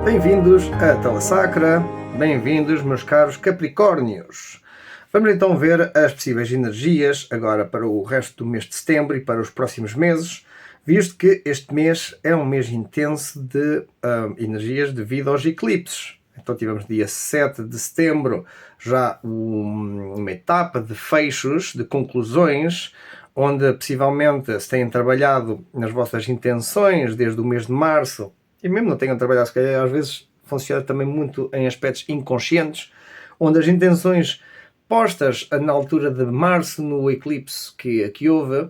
Bem-vindos à Tela Sacra, bem-vindos, meus caros Capricórnios. Vamos então ver as possíveis energias agora para o resto do mês de setembro e para os próximos meses, visto que este mês é um mês intenso de energias devido aos eclipses. Então tivemos dia 7 de setembro já uma etapa de fechos, de conclusões, onde possivelmente se têm trabalhado nas vossas intenções desde o mês de março, e mesmo não tenham trabalhado, se calhar às vezes funciona também muito em aspectos inconscientes, onde as intenções postas na altura de março, no eclipse que houve,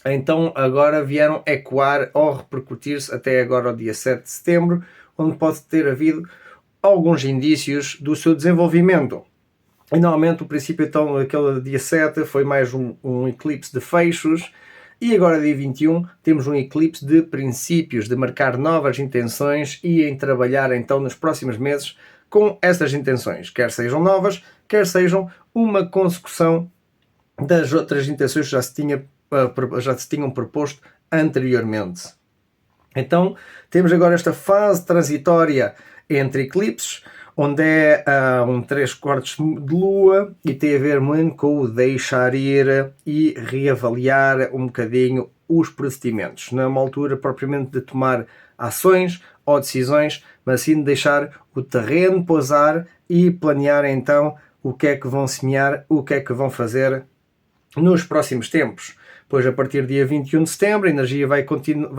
então agora vieram ecoar ou repercutir-se até agora ao dia 7 de setembro, onde pode ter havido alguns indícios do seu desenvolvimento. E normalmente o princípio, então, aquele dia 7 foi mais um eclipse de fechos, e agora dia 21 temos um eclipse de princípios, de marcar novas intenções e em trabalhar então nos próximos meses com essas intenções, quer sejam novas, quer sejam uma consecução das outras intenções que já se tinham proposto anteriormente. Então temos agora esta fase transitória entre eclipses, onde é um 3/4 de lua e tem a ver muito com o deixar ir e reavaliar um bocadinho os procedimentos. Não é uma altura propriamente de tomar ações ou decisões, mas sim de deixar o terreno pousar e planear então o que é que vão semear, o que é que vão fazer nos próximos tempos. Pois a partir do dia 21 de setembro a energia vai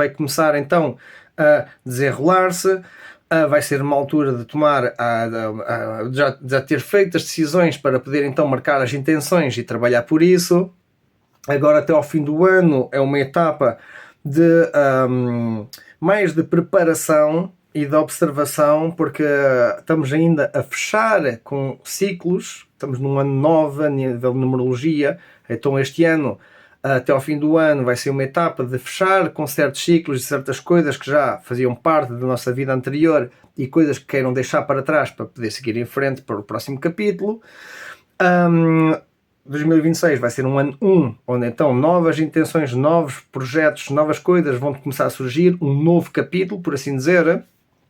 começar então a desenrolar-se. Vai ser uma altura de tomar, já ter feito as decisões para poder então marcar as intenções e trabalhar por isso. Agora até ao fim do ano é uma etapa de mais de preparação e de observação, porque estamos ainda a fechar com ciclos, estamos num ano novo a nível de numerologia, então este ano até ao fim do ano vai ser uma etapa de fechar com certos ciclos e certas coisas que já faziam parte da nossa vida anterior e coisas que queiram deixar para trás para poder seguir em frente para o próximo capítulo. 2026 vai ser um ano 1, onde então novas intenções, novos projetos, novas coisas vão começar a surgir, um novo capítulo, por assim dizer,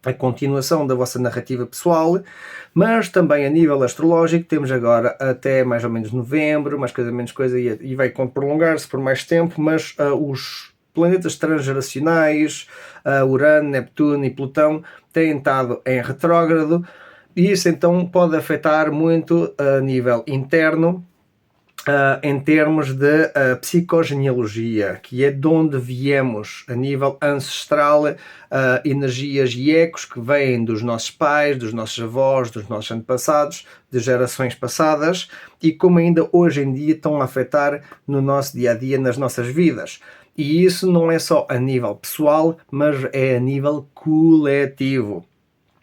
a continuação da vossa narrativa pessoal, mas também a nível astrológico temos agora até mais ou menos novembro, mais coisa menos coisa, e vai prolongar-se por mais tempo, mas os planetas transgeracionais, Urano, Neptuno e Plutão, têm estado em retrógrado, e isso então pode afetar muito a nível interno, em termos de psicogenealogia, que é de onde viemos a nível ancestral, energias e ecos que vêm dos nossos pais, dos nossos avós, dos nossos antepassados, de gerações passadas, e como ainda hoje em dia estão a afetar no nosso dia-a-dia, nas nossas vidas. E isso não é só a nível pessoal, mas é a nível coletivo.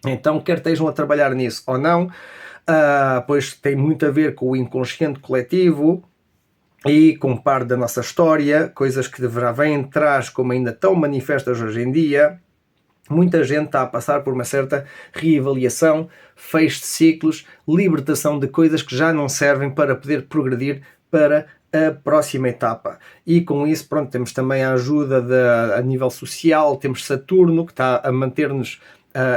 Então, quer estejam a trabalhar nisso ou não, pois tem muito a ver com o inconsciente coletivo e com parte da nossa história, coisas que vêm atrás como ainda estão manifestas hoje em dia. Muita gente está a passar por uma certa reavaliação, fecho de ciclos, libertação de coisas que já não servem para poder progredir para a próxima etapa. E com isso, pronto, temos também a ajuda a nível social, temos Saturno que está a manter-nos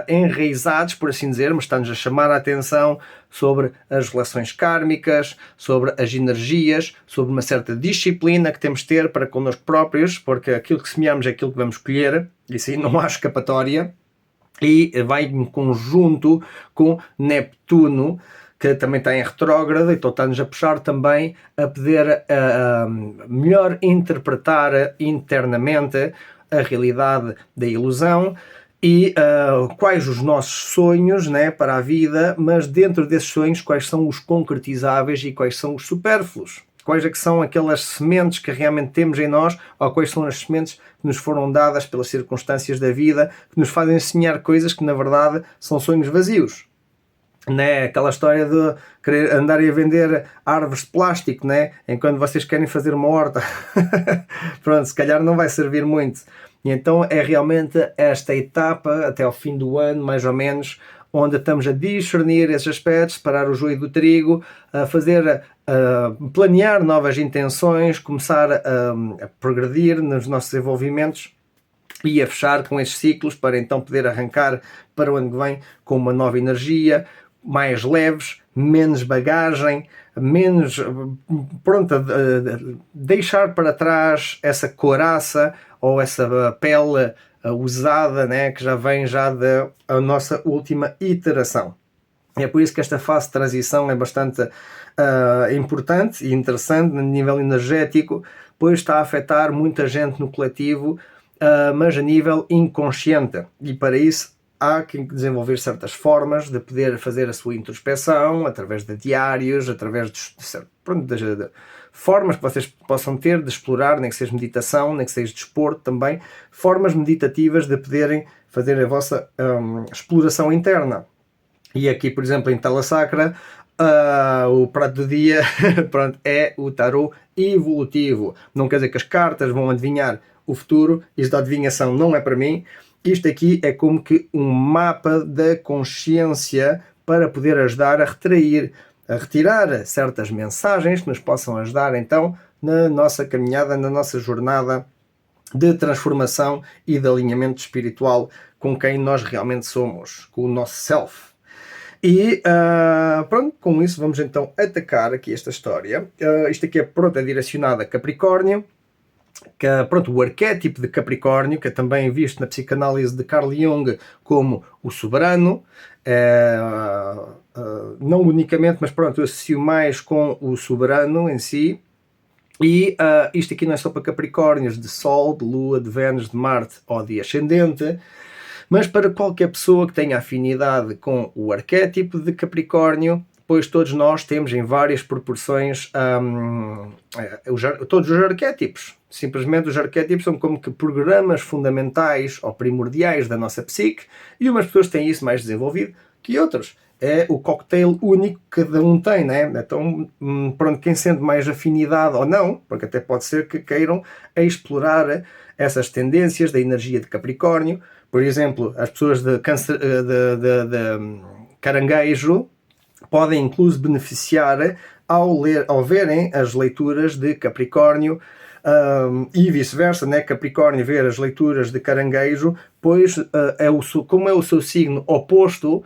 enraizados, por assim dizer, mas está-nos a chamar a atenção sobre as relações kármicas, sobre as energias, sobre uma certa disciplina que temos de ter para connosco próprios, porque aquilo que semeamos é aquilo que vamos colher, e sim, não há escapatória, e vai em conjunto com Neptuno, que também está em retrógrado, então está-nos a puxar também a poder melhor interpretar internamente a realidade da ilusão, e quais os nossos sonhos, né, para a vida, mas dentro desses sonhos quais são os concretizáveis e quais são os supérfluos, quais é que são aquelas sementes que realmente temos em nós, ou quais são as sementes que nos foram dadas pelas circunstâncias da vida, que nos fazem sonhar coisas que na verdade são sonhos vazios. Né? Aquela história de querer andarem a vender árvores de plástico, né? Enquanto vocês querem fazer uma horta. Pronto, se calhar não vai servir muito. E então é realmente esta etapa, até ao fim do ano, mais ou menos, onde estamos a discernir esses aspectos, separar o joio do trigo, a fazer, planear novas intenções, começar a progredir nos nossos desenvolvimentos e a fechar com esses ciclos para então poder arrancar para o ano que vem com uma nova energia, mais leves, menos bagagem, menos pronto, deixar para trás essa couraça ou essa pele usada, né, que já vem já da nossa última iteração. É por isso que esta fase de transição é bastante importante e interessante no nível energético, pois está a afetar muita gente no coletivo, mas a nível inconsciente, e para isso há que desenvolver certas formas de poder fazer a sua introspeção, através de diários, através de formas que vocês possam ter de explorar, nem que seja meditação, nem que seja desporto também, formas meditativas de poderem fazer a vossa exploração interna. E aqui, por exemplo, em Tala Sacra, o prato do dia pronto, é o tarô evolutivo. Não quer dizer que as cartas vão adivinhar o futuro, isto da adivinhação não é para mim. Isto aqui é como que um mapa da consciência para poder ajudar a retirar certas mensagens que nos possam ajudar então na nossa caminhada, na nossa jornada de transformação e de alinhamento espiritual com quem nós realmente somos, com o nosso self. E pronto, com isso vamos então atacar aqui esta história. Isto aqui é direcionado a Capricórnio, que pronto, o arquétipo de Capricórnio, que é também visto na psicanálise de Carl Jung como o soberano, não unicamente, mas pronto, eu associo mais com o soberano em si. E isto aqui não é só para Capricórnios de Sol, de Lua, de Vênus, de Marte ou de Ascendente, mas para qualquer pessoa que tenha afinidade com o arquétipo de Capricórnio, pois todos nós temos em várias proporções todos os arquétipos. Simplesmente os arquétipos são como que programas fundamentais ou primordiais da nossa psique, e umas pessoas têm isso mais desenvolvido que outras. É o cocktail único que cada um tem, né? Então, pronto, quem sente mais afinidade ou não, porque até pode ser que queiram explorar essas tendências da energia de Capricórnio. Por exemplo, as pessoas de Caranguejo podem incluso beneficiar ao verem as leituras de Capricórnio, e vice-versa, né? Capricórnio ver as leituras de Caranguejo, pois como é o seu signo oposto,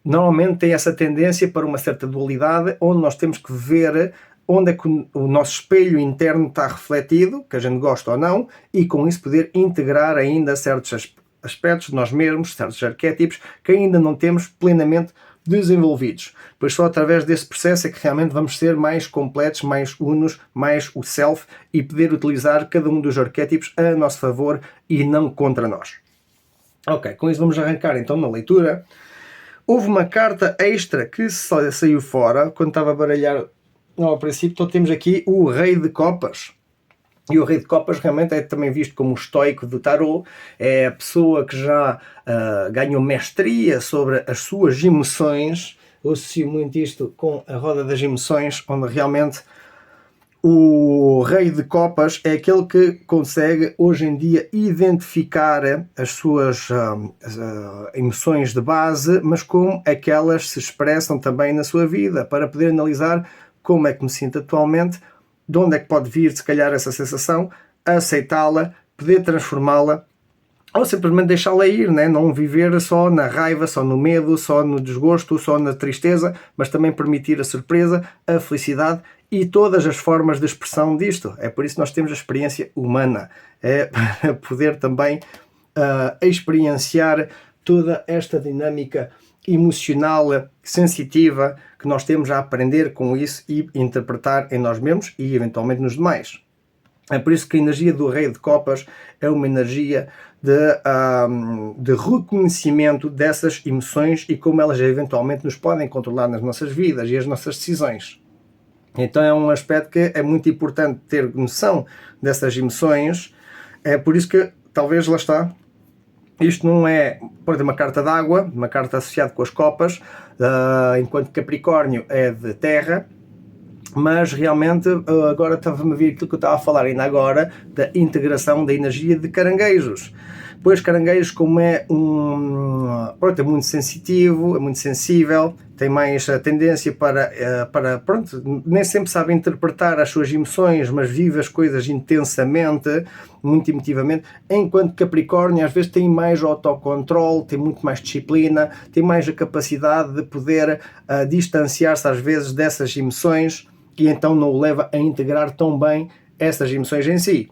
normalmente tem essa tendência para uma certa dualidade, onde nós temos que ver onde é que o nosso espelho interno está refletido, que a gente gosta ou não, e com isso poder integrar ainda certos aspectos de nós mesmos, certos arquétipos que ainda não temos plenamente desenvolvidos. Pois só através desse processo é que realmente vamos ser mais completos, mais unos, mais o self, e poder utilizar cada um dos arquétipos a nosso favor e não contra nós. Ok, com isso vamos arrancar então na leitura. Houve uma carta extra que saiu fora quando estava a baralhar ao princípio. Então temos aqui o Rei de Copas. E o Rei de Copas realmente é também visto como o estoico do tarô. É a pessoa que já ganhou mestria sobre as suas emoções. Eu associo muito isto com a roda das emoções, onde realmente o Rei de Copas é aquele que consegue hoje em dia identificar as suas emoções de base, mas como aquelas se expressam também na sua vida, para poder analisar como é que me sinto atualmente, de onde é que pode vir, se calhar, essa sensação, aceitá-la, poder transformá-la, ou simplesmente deixá-la ir, né? Não viver só na raiva, só no medo, só no desgosto, só na tristeza, mas também permitir a surpresa, a felicidade e todas as formas de expressão disto. É por isso que nós temos a experiência humana, é para poder também experienciar toda esta dinâmica emocional, sensitiva, que nós temos a aprender com isso e interpretar em nós mesmos e eventualmente nos demais. É por isso que a energia do Rei de Copas é uma energia de reconhecimento dessas emoções e como elas eventualmente nos podem controlar nas nossas vidas e as nossas decisões. Então é um aspecto que é muito importante ter noção dessas emoções. É por isso que talvez lá está. Isto não é, pode uma carta d'água, uma carta associada com as copas, enquanto Capricórnio é de terra, mas realmente agora estava-me a vir aquilo que eu estava a falar ainda agora, da integração da energia de caranguejos. Pois Caranguejos, como é pronto, é muito sensitivo, é muito sensível, tem mais a tendência para pronto, nem sempre sabe interpretar as suas emoções, mas vive as coisas intensamente, muito emotivamente, enquanto Capricórnio às vezes tem mais autocontrole, tem muito mais disciplina, tem mais a capacidade de poder distanciar-se às vezes dessas emoções e então não o leva a integrar tão bem essas emoções em si.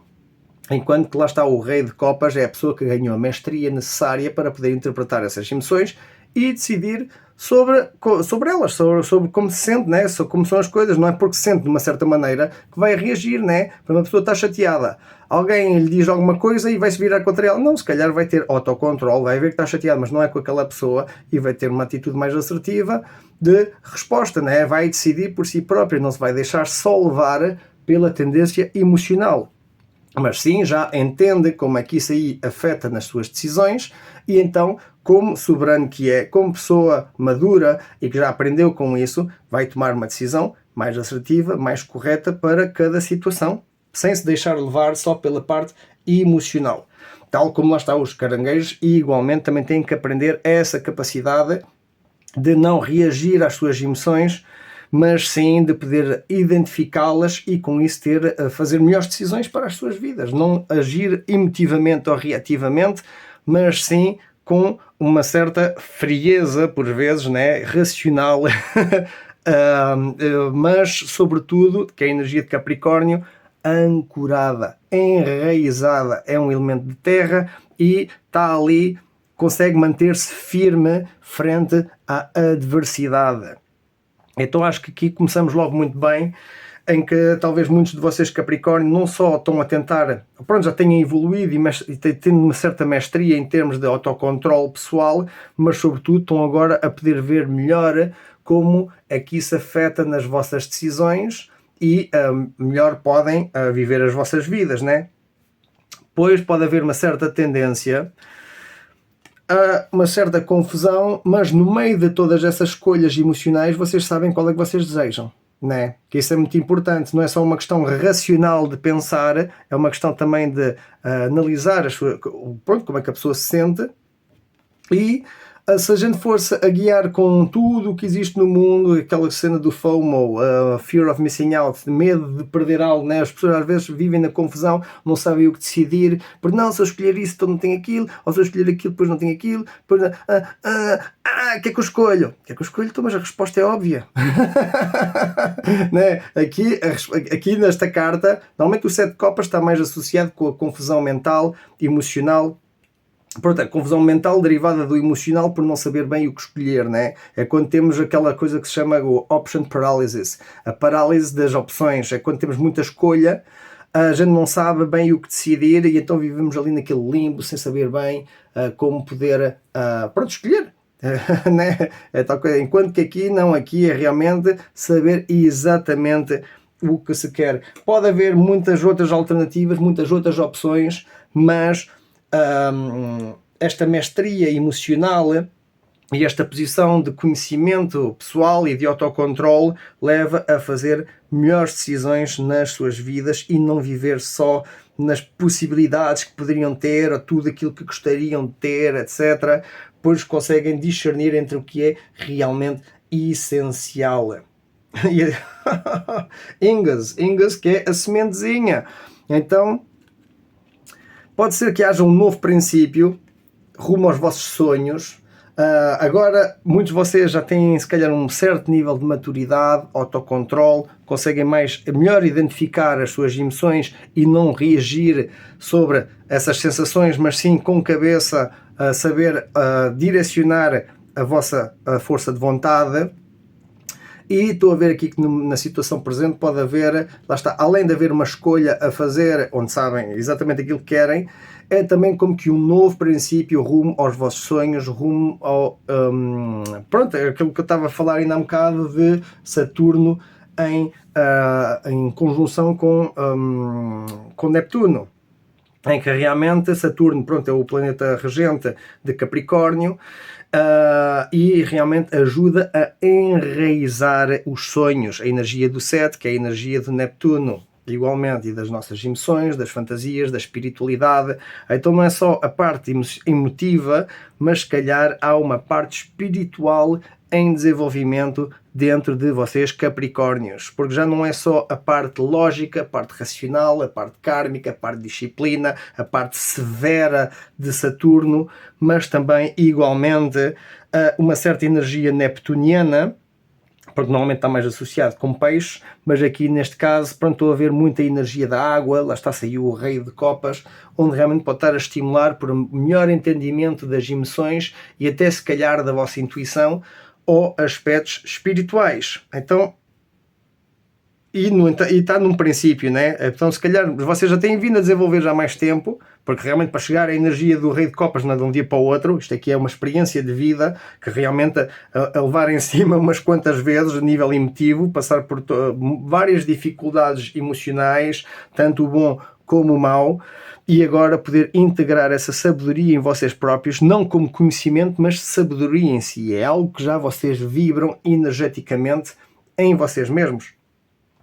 Enquanto que lá está o Rei de Copas, é a pessoa que ganhou a mestria necessária para poder interpretar essas emoções e decidir sobre elas, sobre como se sente, né? Sobre como são as coisas. Não é porque se sente de uma certa maneira que vai reagir, né? Para uma pessoa estar chateada, alguém lhe diz alguma coisa e vai-se virar contra ela. Não, se calhar vai ter autocontrole, vai ver que está chateado, mas não é com aquela pessoa e vai ter uma atitude mais assertiva de resposta, né? Vai decidir por si própria, não se vai deixar só levar pela tendência emocional, mas sim já entende como é que isso aí afeta nas suas decisões e então, como soberano que é, como pessoa madura e que já aprendeu com isso, vai tomar uma decisão mais assertiva, mais correta para cada situação, sem se deixar levar só pela parte emocional. Tal como lá está os caranguejos, e igualmente também têm que aprender essa capacidade de não reagir às suas emoções, mas sim de poder identificá-las e com isso fazer melhores decisões para as suas vidas, não agir emotivamente ou reativamente, mas sim com uma certa frieza, por vezes, né, racional, mas sobretudo, que é a energia de Capricórnio, ancorada, enraizada, é um elemento de terra e está ali, consegue manter-se firme frente à adversidade. Então acho que aqui começamos logo muito bem, em que talvez muitos de vocês Capricórnio não só estão a tentar, pronto, já tenham evoluído e tendo uma certa mestria em termos de autocontrole pessoal, mas sobretudo estão agora a poder ver melhor como é que isso afeta nas vossas decisões e melhor podem viver as vossas vidas, né? Pois pode haver uma certa tendência há uma certa confusão, mas no meio de todas essas escolhas emocionais vocês sabem qual é que vocês desejam, né? Que isso é muito importante, não é só uma questão racional de pensar, é uma questão também de analisar pronto, como é que a pessoa se sente e se a gente for-se a guiar com tudo o que existe no mundo, aquela cena do FOMO, Fear of Missing Out, medo de perder algo, né? As pessoas às vezes vivem na confusão, não sabem o que decidir, porque não, se eu escolher isso, então não tenho aquilo, ou se eu escolher aquilo, depois não tenho aquilo, depois, o que é que eu escolho? O que é que eu escolho? Então, mas a resposta é óbvia. Né? Aqui nesta carta, normalmente o 7 de copas está mais associado com a confusão mental, emocional. Pronto, a confusão mental derivada do emocional por não saber bem o que escolher, né? É quando temos aquela coisa que se chama o option paralysis, a parálise das opções, é quando temos muita escolha, a gente não sabe bem o que decidir e então vivemos ali naquele limbo sem saber bem como poder pronto, escolher. Né? É tal coisa. Enquanto que aqui é realmente saber exatamente o que se quer. Pode haver muitas outras alternativas, muitas outras opções, mas esta mestria emocional e esta posição de conhecimento pessoal e de autocontrole leva a fazer melhores decisões nas suas vidas e não viver só nas possibilidades que poderiam ter, ou tudo aquilo que gostariam de ter, etc. Pois conseguem discernir entre o que é realmente essencial. Ingas, que é a sementezinha. Então, pode ser que haja um novo princípio rumo aos vossos sonhos. Agora, muitos de vocês já têm, se calhar, um certo nível de maturidade, autocontrole, conseguem melhor identificar as suas emoções e não reagir sobre essas sensações, mas sim com cabeça saber direcionar a vossa força de vontade. E estou a ver aqui que na situação presente pode haver, lá está, além de haver uma escolha a fazer, onde sabem exatamente aquilo que querem, é também como que um novo princípio rumo aos vossos sonhos, rumo ao... pronto, é aquilo que eu estava a falar ainda há um bocado de Saturno em conjunção com Neptuno, em que realmente Saturno, pronto, é o planeta regente de Capricórnio, e realmente ajuda a enraizar os sonhos, a energia do 7, que é a energia de Neptuno. igualmente, e das nossas emoções, das fantasias, da espiritualidade. Então não é só a parte emotiva, mas se calhar há uma parte espiritual em desenvolvimento dentro de vocês, Capricórnios, porque já não é só a parte lógica, a parte racional, a parte kármica, a parte disciplina, a parte severa de Saturno, mas também igualmente uma certa energia neptuniana, porque normalmente está mais associado com peixes, mas aqui neste caso, pronto, estou a ver muita energia da água, lá está, saiu o Rei de Copas, onde realmente pode estar a estimular por um melhor entendimento das emoções e até se calhar da vossa intuição ou aspectos espirituais. Então, e está num princípio, né? Então se calhar vocês já têm vindo a desenvolver já há mais tempo, porque realmente para chegar à energia do Rei de Copas não é de um dia para o outro, isto aqui é uma experiência de vida que realmente a levar em cima umas quantas vezes a nível emotivo, passar por várias dificuldades emocionais, tanto o bom como o mau, e agora poder integrar essa sabedoria em vocês próprios, não como conhecimento, mas sabedoria em si. É algo que já vocês vibram energeticamente em vocês mesmos.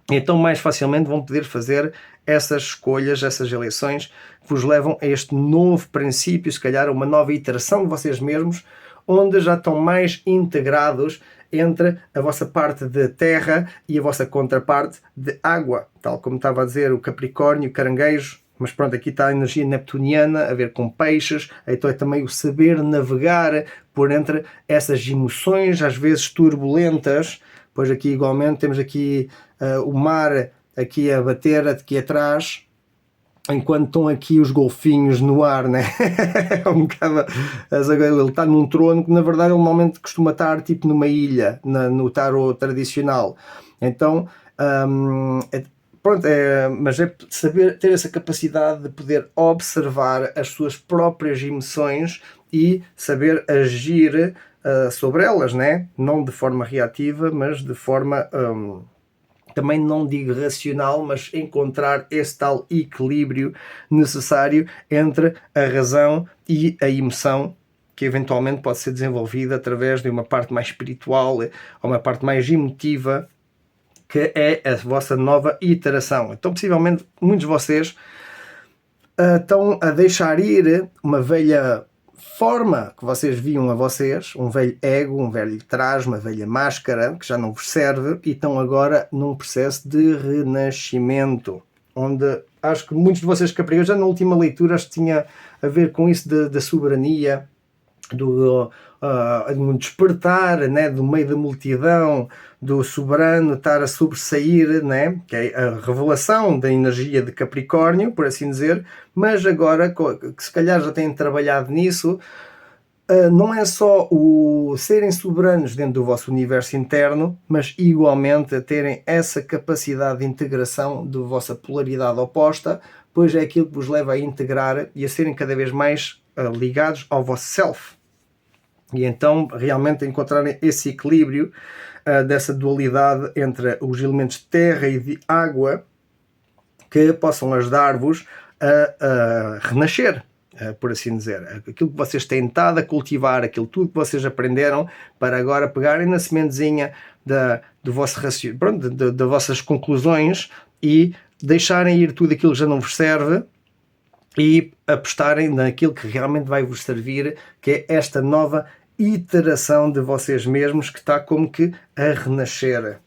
Então mais facilmente vão poder fazer essas escolhas, essas eleições que vos levam a este novo princípio, se calhar uma nova iteração de vocês mesmos, onde já estão mais integrados entre a vossa parte de terra e a vossa contraparte de água, tal como estava a dizer o Capricórnio, o Caranguejo, mas pronto, aqui está a energia neptuniana a ver com peixes, então é também o saber navegar por entre essas emoções, às vezes turbulentas, pois aqui igualmente temos aqui o mar aqui a bater aqui atrás, enquanto estão aqui os golfinhos no ar, né? É um bocado, ele está num trono que na verdade ele normalmente costuma estar tipo numa ilha, no tarot tradicional. Então, pronto, mas é saber ter essa capacidade de poder observar as suas próprias emoções e saber agir sobre elas, né? Não de forma reativa, mas de forma também não digo racional, mas encontrar esse tal equilíbrio necessário entre a razão e a emoção, que eventualmente pode ser desenvolvida através de uma parte mais espiritual ou uma parte mais emotiva, que é a vossa nova iteração. Então, possivelmente, muitos de vocês estão a deixar ir uma velha forma que vocês viam a vocês, um velho ego, um velho traje, uma velha máscara que já não vos serve e estão agora num processo de renascimento, onde acho que muitos de vocês Capricórnio, já na última leitura acho que tinha a ver com isso da soberania, do despertar, né, do meio da multidão, do soberano estar a sobressair, né, que é a revelação da energia de Capricórnio, por assim dizer, mas agora que se calhar já têm trabalhado nisso, não é só o serem soberanos dentro do vosso universo interno, mas igualmente a terem essa capacidade de integração da vossa polaridade oposta, pois é aquilo que vos leva a integrar e a serem cada vez mais ligados ao vosso self. E então realmente encontrarem esse equilíbrio dessa dualidade entre os elementos de terra e de água que possam ajudar-vos a renascer, por assim dizer. Aquilo que vocês têm estado a cultivar, aquilo tudo que vocês aprenderam, para agora pegarem na sementezinha do vosso raciocínio, pronto, das vossas conclusões e deixarem ir tudo aquilo que já não vos serve e apostarem naquilo que realmente vai vos servir, que é esta nova iteração de vocês mesmos que está como que a renascer.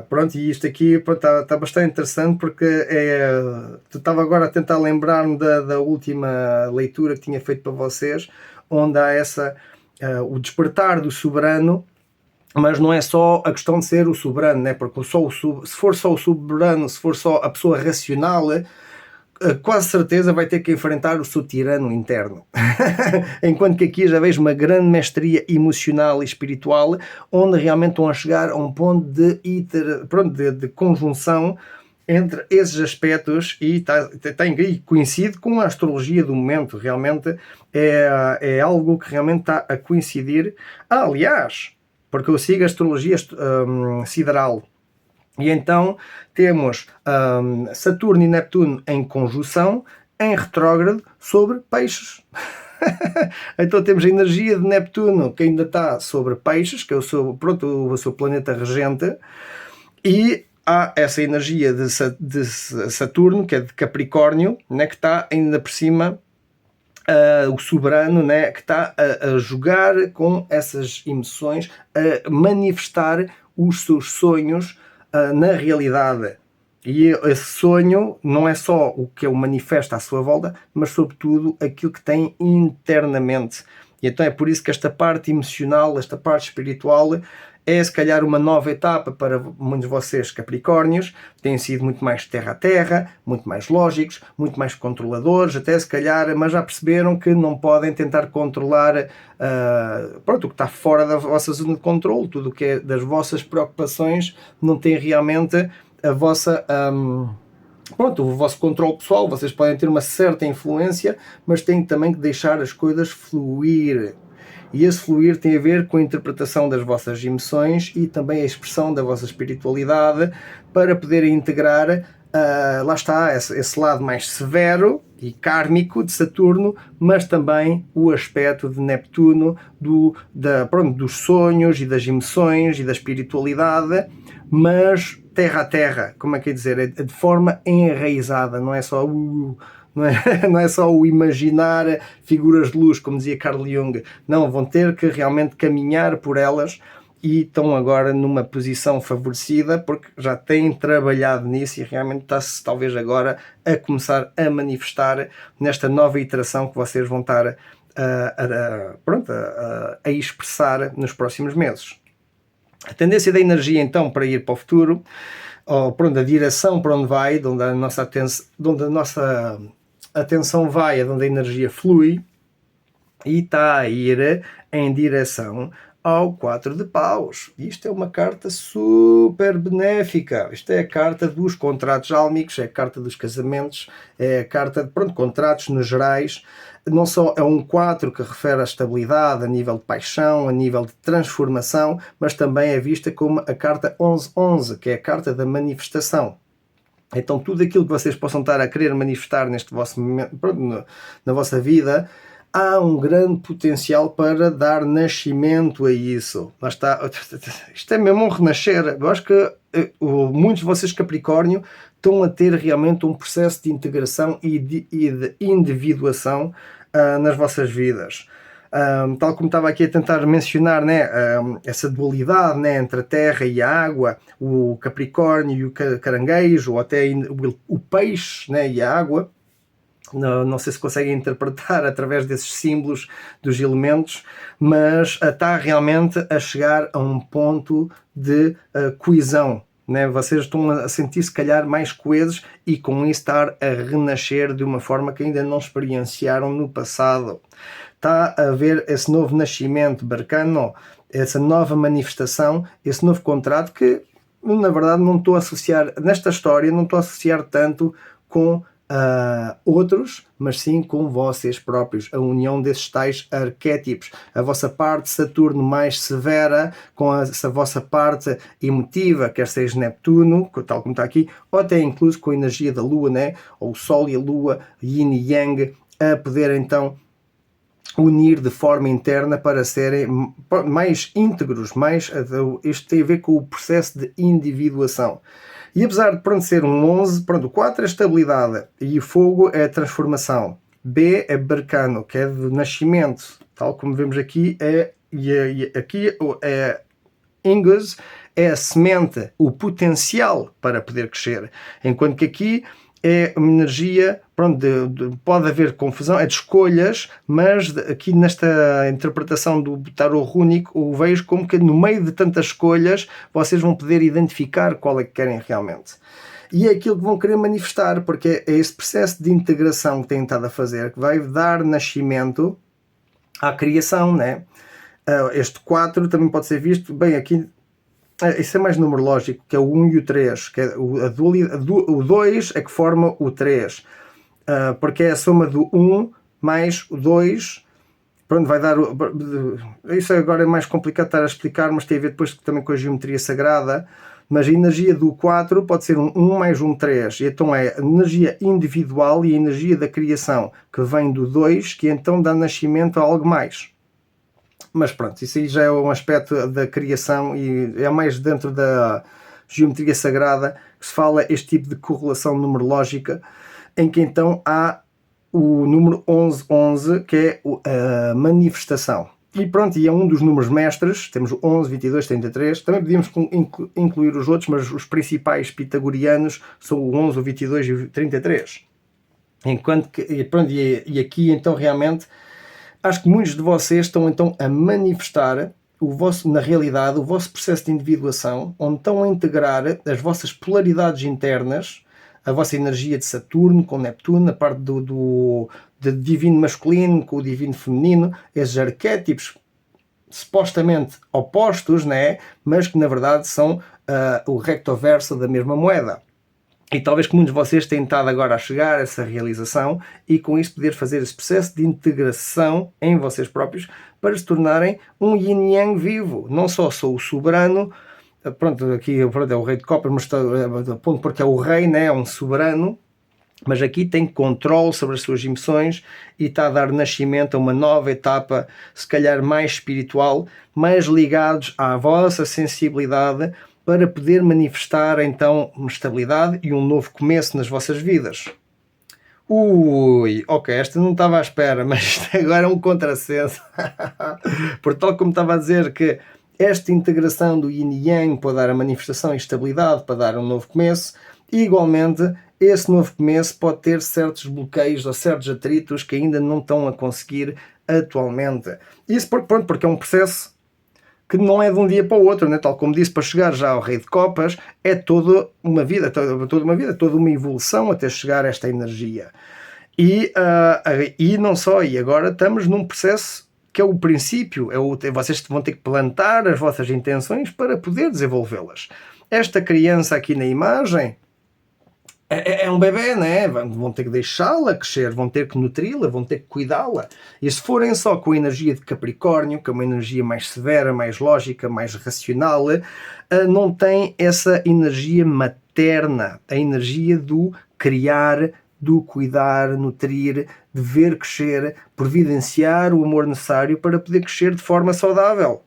Pronto, e isto aqui está bastante interessante porque estava agora a tentar lembrar-me da última leitura que tinha feito para vocês, onde há o despertar do soberano, mas não é só a questão de ser o soberano, né? Porque se for só o soberano, se for só a pessoa racional, quase certeza vai ter que enfrentar o seu tirano interno. Enquanto que aqui já vejo uma grande mestria emocional e espiritual, onde realmente estão a chegar a um ponto de conjunção entre esses aspectos e coincide com a astrologia do momento. Realmente é algo que realmente está a coincidir. Aliás, porque eu sigo a astrologia sideral. E então temos Saturno e Neptuno em conjunção, em retrógrado, sobre peixes. Então temos a energia de Neptuno, que ainda está sobre peixes, que é o seu planeta regente, e há essa energia de Saturno, que é de Capricórnio, né, que está ainda por cima, o soberano, né, que está a jogar com essas emoções, a manifestar os seus sonhos na realidade. E esse sonho não é só o que ele manifesta à sua volta, mas sobretudo aquilo que tem internamente. E então é por isso que esta parte emocional, esta parte espiritual, é se calhar uma nova etapa para muitos de vocês Capricórnios, têm sido muito mais terra a terra, muito mais lógicos, muito mais controladores, até se calhar, mas já perceberam que não podem tentar controlar pronto, o que está fora da vossa zona de controle, tudo o que é das vossas preocupações não tem realmente a vossa... pronto, o vosso controle pessoal. Vocês podem ter uma certa influência, mas têm também que deixar as coisas fluir. E esse fluir tem a ver com a interpretação das vossas emoções e também a expressão da vossa espiritualidade para poderem integrar, lá está, esse lado mais severo e kármico de Saturno, mas também o aspecto de Neptuno, dos sonhos e das emoções e da espiritualidade, mas terra a terra, como é que é dizer, de forma enraizada, não é só não é só o imaginar figuras de luz, como dizia Carl Jung. Não, vão ter que realmente caminhar por elas e estão agora numa posição favorecida porque já têm trabalhado nisso e realmente está-se talvez agora a começar a manifestar nesta nova iteração que vocês vão estar a expressar nos próximos meses. A tendência da energia então para ir para o futuro, ou a direção para onde vai, onde a nossa atenção vai, é onde a energia flui, e está a ir em direção ao 4 de paus. Isto é uma carta super benéfica. Isto é a carta dos contratos álmicos, é a carta dos casamentos, é a carta de contratos nos gerais. Não só é um 4 que refere à estabilidade a nível de paixão, a nível de transformação, mas também é vista como a carta 1111, que é a carta da manifestação. Então tudo aquilo que vocês possam estar a querer manifestar neste vosso momento, na vossa vida, há um grande potencial para dar nascimento a isso. Lá está, isto é mesmo um renascer. Eu acho que muitos de vocês Capricórnio estão a ter realmente um processo de integração e de individuação nas vossas vidas. Tal como estava aqui a tentar mencionar, né, essa dualidade, né, entre a terra e a água, o Capricórnio e o caranguejo, ou até o peixe, né, e a água. Não sei se conseguem interpretar através desses símbolos dos elementos, mas está realmente a chegar a um ponto de coesão. Né? Vocês estão a sentir se calhar mais coesos e com isso estar a renascer de uma forma que ainda não experienciaram no passado. Está a haver esse novo nascimento barcano, essa nova manifestação, esse novo contrato que, na verdade, não estou a associar, nesta história, não estou a associar tanto com outros, mas sim com vocês próprios, a união desses tais arquétipos, a vossa parte Saturno mais severa com essa vossa parte emotiva, quer seja Neptuno, tal como está aqui, ou até incluso com a energia da Lua, né? Ou o Sol e a Lua, Yin e Yang, a poder então unir de forma interna para serem mais íntegros, isto tem a ver com o processo de individuação. E apesar de ser um 11, o 4 é estabilidade e o fogo é a transformação. B é barcano, que é de nascimento, tal como vemos aqui, aqui é Ingus, é a semente, o potencial para poder crescer. Enquanto que aqui é uma energia, pode haver confusão, é de escolhas, mas aqui nesta interpretação do tarot rúnico, eu vejo como que no meio de tantas escolhas vocês vão poder identificar qual é que querem realmente. E é aquilo que vão querer manifestar, porque é esse processo de integração que têm estado a fazer, que vai dar nascimento à criação, né? Este 4 também pode ser visto, bem, aqui isso é mais numerológico, que é o 1 e o 3, que é o 2 é que forma o 3, porque é a soma do 1 mais o 2, vai dar... Isso agora é mais complicado estar a explicar, mas tem a ver depois também com a geometria sagrada, mas a energia do 4 pode ser um 1 mais um 3, e então é a energia individual e a energia da criação, que vem do 2, que então dá nascimento a algo mais. Mas pronto, isso aí já é um aspecto da criação e é mais dentro geometria sagrada, que se fala este tipo de correlação numerológica, em que então há o número 1111, que é a manifestação. E pronto, e é um dos números mestres, temos o 11, 22, 33, também podíamos incluir os outros, mas os principais pitagorianos são o 11, o 22 e o 33. Enquanto que, e pronto, e aqui então realmente, acho que muitos de vocês estão então a manifestar na realidade, o vosso processo de individuação, onde estão a integrar as vossas polaridades internas, a vossa energia de Saturno com Neptuno, a parte do divino masculino com o divino feminino, esses arquétipos supostamente opostos, né? Mas que na verdade são o recto verso da mesma moeda. E talvez que muitos de vocês tenham estado agora a chegar a essa realização e com isso poder fazer esse processo de integração em vocês próprios para se tornarem um yin yang vivo. Não só sou o soberano, pronto, aqui pronto, é o rei de copas, mas ponto porque é o rei, né? É um soberano, mas aqui tem controle sobre as suas emoções e está a dar nascimento a uma nova etapa, se calhar mais espiritual, mais ligados à vossa sensibilidade, para poder manifestar então uma estabilidade e um novo começo nas vossas vidas. Ui, ok, esta não estava à espera, mas isto agora é um contrassenso. Por tal como estava a dizer que esta integração do yin e yang pode dar a manifestação e estabilidade para dar um novo começo, e igualmente esse novo começo pode ter certos bloqueios ou certos atritos que ainda não estão a conseguir atualmente. Isso porque é um processo que não é de um dia para o outro, né? Tal como disse, para chegar já ao Rei de Copas é toda uma vida, toda uma evolução até chegar a esta energia. E não só, e agora estamos num processo que é o princípio, vocês vão ter que plantar as vossas intenções para poder desenvolvê-las. Esta criança aqui na imagem é um bebê, né? Vão ter que deixá-la crescer, vão ter que nutri-la, vão ter que cuidá-la. E se forem só com a energia de Capricórnio, que é uma energia mais severa, mais lógica, mais racional, não tem essa energia materna, a energia do criar, do cuidar, nutrir, de ver crescer, providenciar o amor necessário para poder crescer de forma saudável.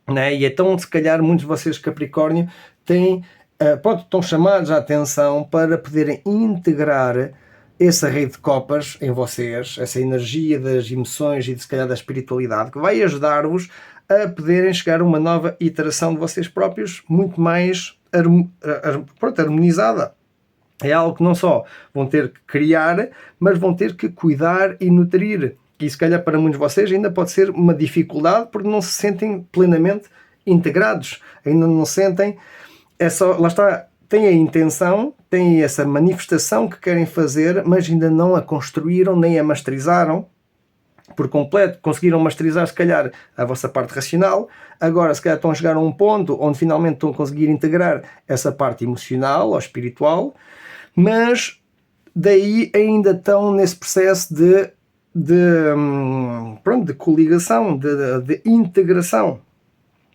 Né? E então, se calhar, muitos de vocês Capricórnio têm estão chamados à atenção para poderem integrar esse rei de copas em vocês, essa energia das emoções e de, se calhar da espiritualidade, que vai ajudar-vos a poderem chegar a uma nova iteração de vocês próprios muito mais harmonizada. É algo que não só vão ter que criar, mas vão ter que cuidar e nutrir. E se calhar para muitos de vocês ainda pode ser uma dificuldade porque não se sentem plenamente integrados, ainda não sentem. É só, lá está, têm a intenção, têm essa manifestação que querem fazer, mas ainda não a construíram nem a masterizaram por completo. Conseguiram masterizar, se calhar, a vossa parte racional. Agora, se calhar, estão a chegar a um ponto onde finalmente estão a conseguir integrar essa parte emocional ou espiritual, mas daí ainda estão nesse processo de coligação, de integração,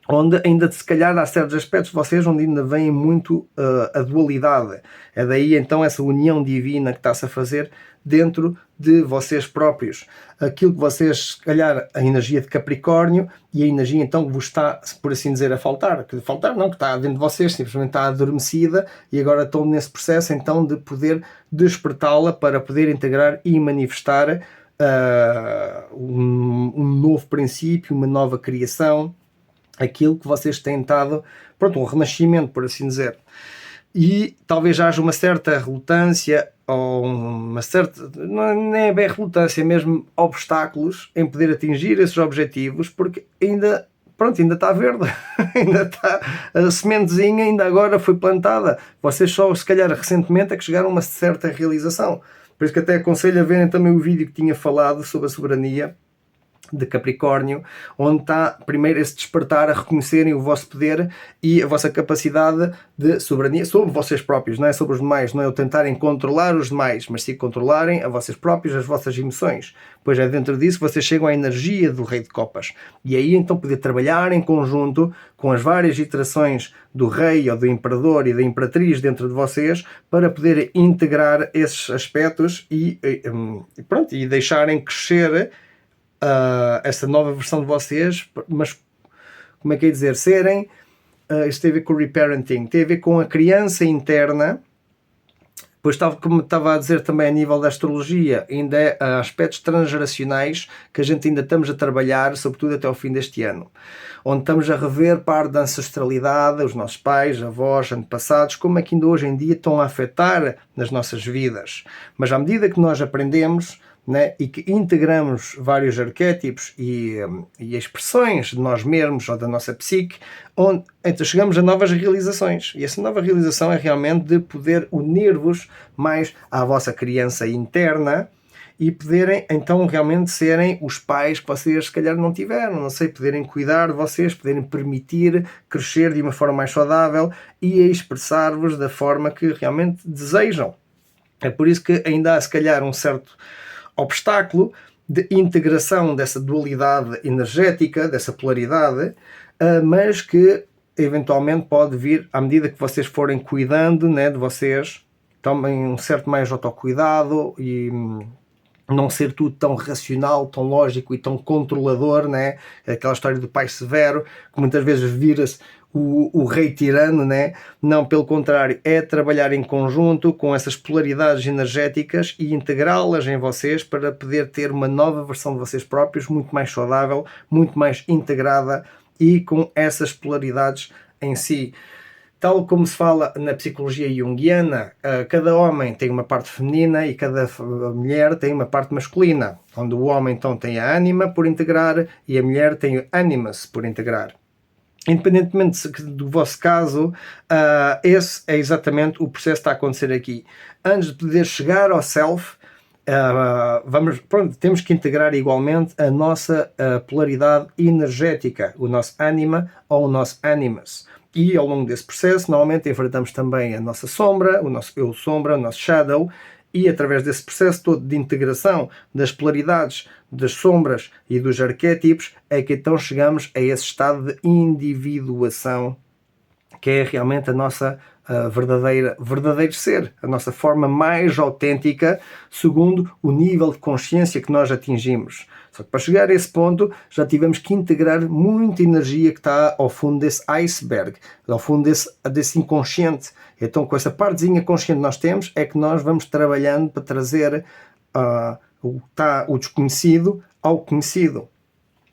onde ainda se calhar há certos aspectos de vocês onde ainda vem muito a dualidade. É daí então essa união divina que está-se a fazer dentro de vocês próprios. Aquilo que vocês, se calhar, a energia de Capricórnio e a energia então que vos está, por assim dizer, a faltar. Que faltar não, que está dentro de vocês, simplesmente está adormecida e agora estão nesse processo então de poder despertá-la para poder integrar e manifestar um novo princípio, uma nova criação, aquilo que vocês têm estado, pronto, um renascimento, por assim dizer. E talvez haja uma certa relutância, ou uma certa, não é bem relutância, mesmo obstáculos em poder atingir esses objetivos, porque ainda está verde, ainda está, a sementezinha ainda agora foi plantada. Vocês só, se calhar, recentemente é que chegaram a uma certa realização. Por isso que até aconselho a verem também o vídeo que tinha falado sobre a soberania de Capricórnio, onde está primeiro esse despertar a reconhecerem o vosso poder e a vossa capacidade de soberania sobre vocês próprios, não é sobre os demais, não é o tentarem controlar os demais, mas sim controlarem a vocês próprios, as vossas emoções. Pois é dentro disso que vocês chegam à energia do Rei de Copas. E aí então poder trabalhar em conjunto com as várias iterações do Rei ou do Imperador e da Imperatriz dentro de vocês para poder integrar esses aspectos e deixarem crescer essa nova versão de vocês, mas como é que é dizer, serem isto tem a ver com o reparenting, tem a ver com a criança interna. Pois, tal como estava a dizer também a nível da astrologia, ainda há aspectos transgeracionais que a gente ainda estamos a trabalhar, sobretudo até ao fim deste ano, onde estamos a rever parte da ancestralidade, os nossos pais, avós, antepassados, como é que ainda hoje em dia estão a afetar nas nossas vidas. Mas à medida que nós aprendemos, né, e que integramos vários arquétipos e expressões de nós mesmos ou da nossa psique, então chegamos a novas realizações. E essa nova realização é realmente de poder unir-vos mais à vossa criança interna e poderem então realmente serem os pais que vocês se calhar não tiveram, não sei, poderem cuidar de vocês, poderem permitir crescer de uma forma mais saudável e a expressar-vos da forma que realmente desejam. É por isso que ainda há se calhar um certo obstáculo de integração dessa dualidade energética, dessa polaridade, mas que eventualmente pode vir à medida que vocês forem cuidando, né, de vocês, tomem um certo mais autocuidado e não ser tudo tão racional, tão lógico e tão controlador, né? Aquela história do pai severo, que muitas vezes vira-se o rei tirano, né? Não, pelo contrário, é trabalhar em conjunto com essas polaridades energéticas e integrá-las em vocês para poder ter uma nova versão de vocês próprios, muito mais saudável, muito mais integrada e com essas polaridades em si. Tal como se fala na psicologia junguiana, cada homem tem uma parte feminina e cada mulher tem uma parte masculina, onde o homem então tem a ânima por integrar e a mulher tem o animus por integrar. Independentemente do vosso caso, esse é exatamente o processo que está a acontecer aqui. Antes de poder chegar ao self, temos que integrar igualmente a nossa polaridade energética, o nosso ânima ou o nosso animus. E ao longo desse processo, normalmente enfrentamos também a nossa sombra, o nosso eu sombra, o nosso shadow, e através desse processo todo de integração das polaridades, das sombras e dos arquétipos, é que então chegamos a esse estado de individuação, que é realmente a nossa verdadeiro ser, a nossa forma mais autêntica, segundo o nível de consciência que nós atingimos. Só que para chegar a esse ponto já tivemos que integrar muita energia que está ao fundo desse iceberg, ao fundo desse inconsciente. Então, com essa partezinha consciente que nós temos, é que nós vamos trabalhando para trazer o desconhecido ao conhecido.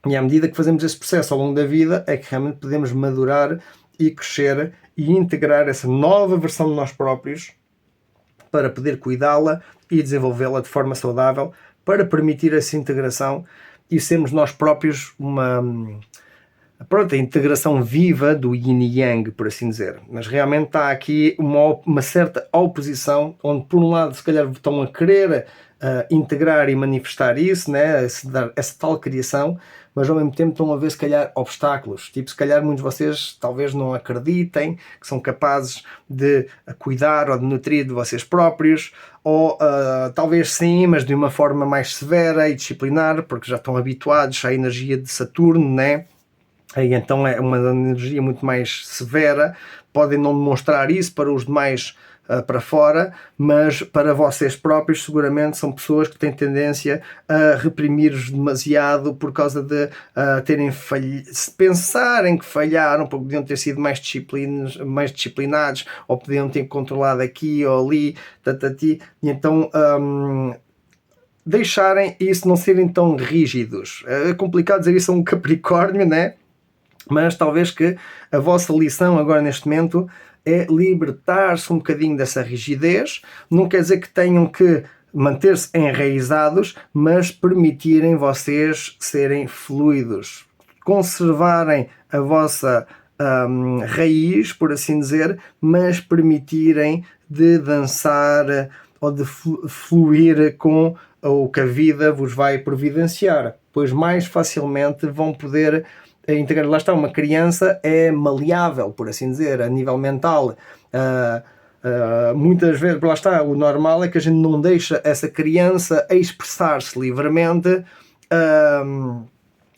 E à medida que fazemos esse processo ao longo da vida, é que realmente podemos madurar e crescer e integrar essa nova versão de nós próprios para poder cuidá-la e desenvolvê-la de forma saudável, para permitir essa integração e sermos nós próprios a integração viva do yin e yang, por assim dizer. Mas realmente está aqui uma certa oposição, onde por um lado se calhar estão a querer integrar e manifestar isso, né, essa tal criação, mas ao mesmo tempo estão a ver se calhar obstáculos, tipo se calhar muitos de vocês talvez não acreditem que são capazes de cuidar ou de nutrir de vocês próprios, ou talvez sim, mas de uma forma mais severa e disciplinar, porque já estão habituados à energia de Saturno, né? E então é uma energia muito mais severa, podem não demonstrar isso para os demais para fora, mas para vocês próprios seguramente são pessoas que têm tendência a reprimir-vos demasiado por causa de terem se pensarem que falharam, porque podiam ter sido mais disciplinados, ou podiam ter controlado aqui ou ali, e então deixarem isso, não serem tão rígidos. É complicado dizer isso a um Capricórnio, né? Mas talvez que a vossa lição agora neste momento é libertar-se um bocadinho dessa rigidez. Não quer dizer que tenham que manter-se enraizados, mas permitirem vocês serem fluidos, conservarem a vossa raiz, por assim dizer, mas permitirem de dançar ou de fluir com o que a vida vos vai providenciar, pois mais facilmente vão poder integrar. Lá está, uma criança é maleável, por assim dizer, a nível mental. Muitas vezes, lá está, o normal é que a gente não deixa essa criança expressar-se livremente,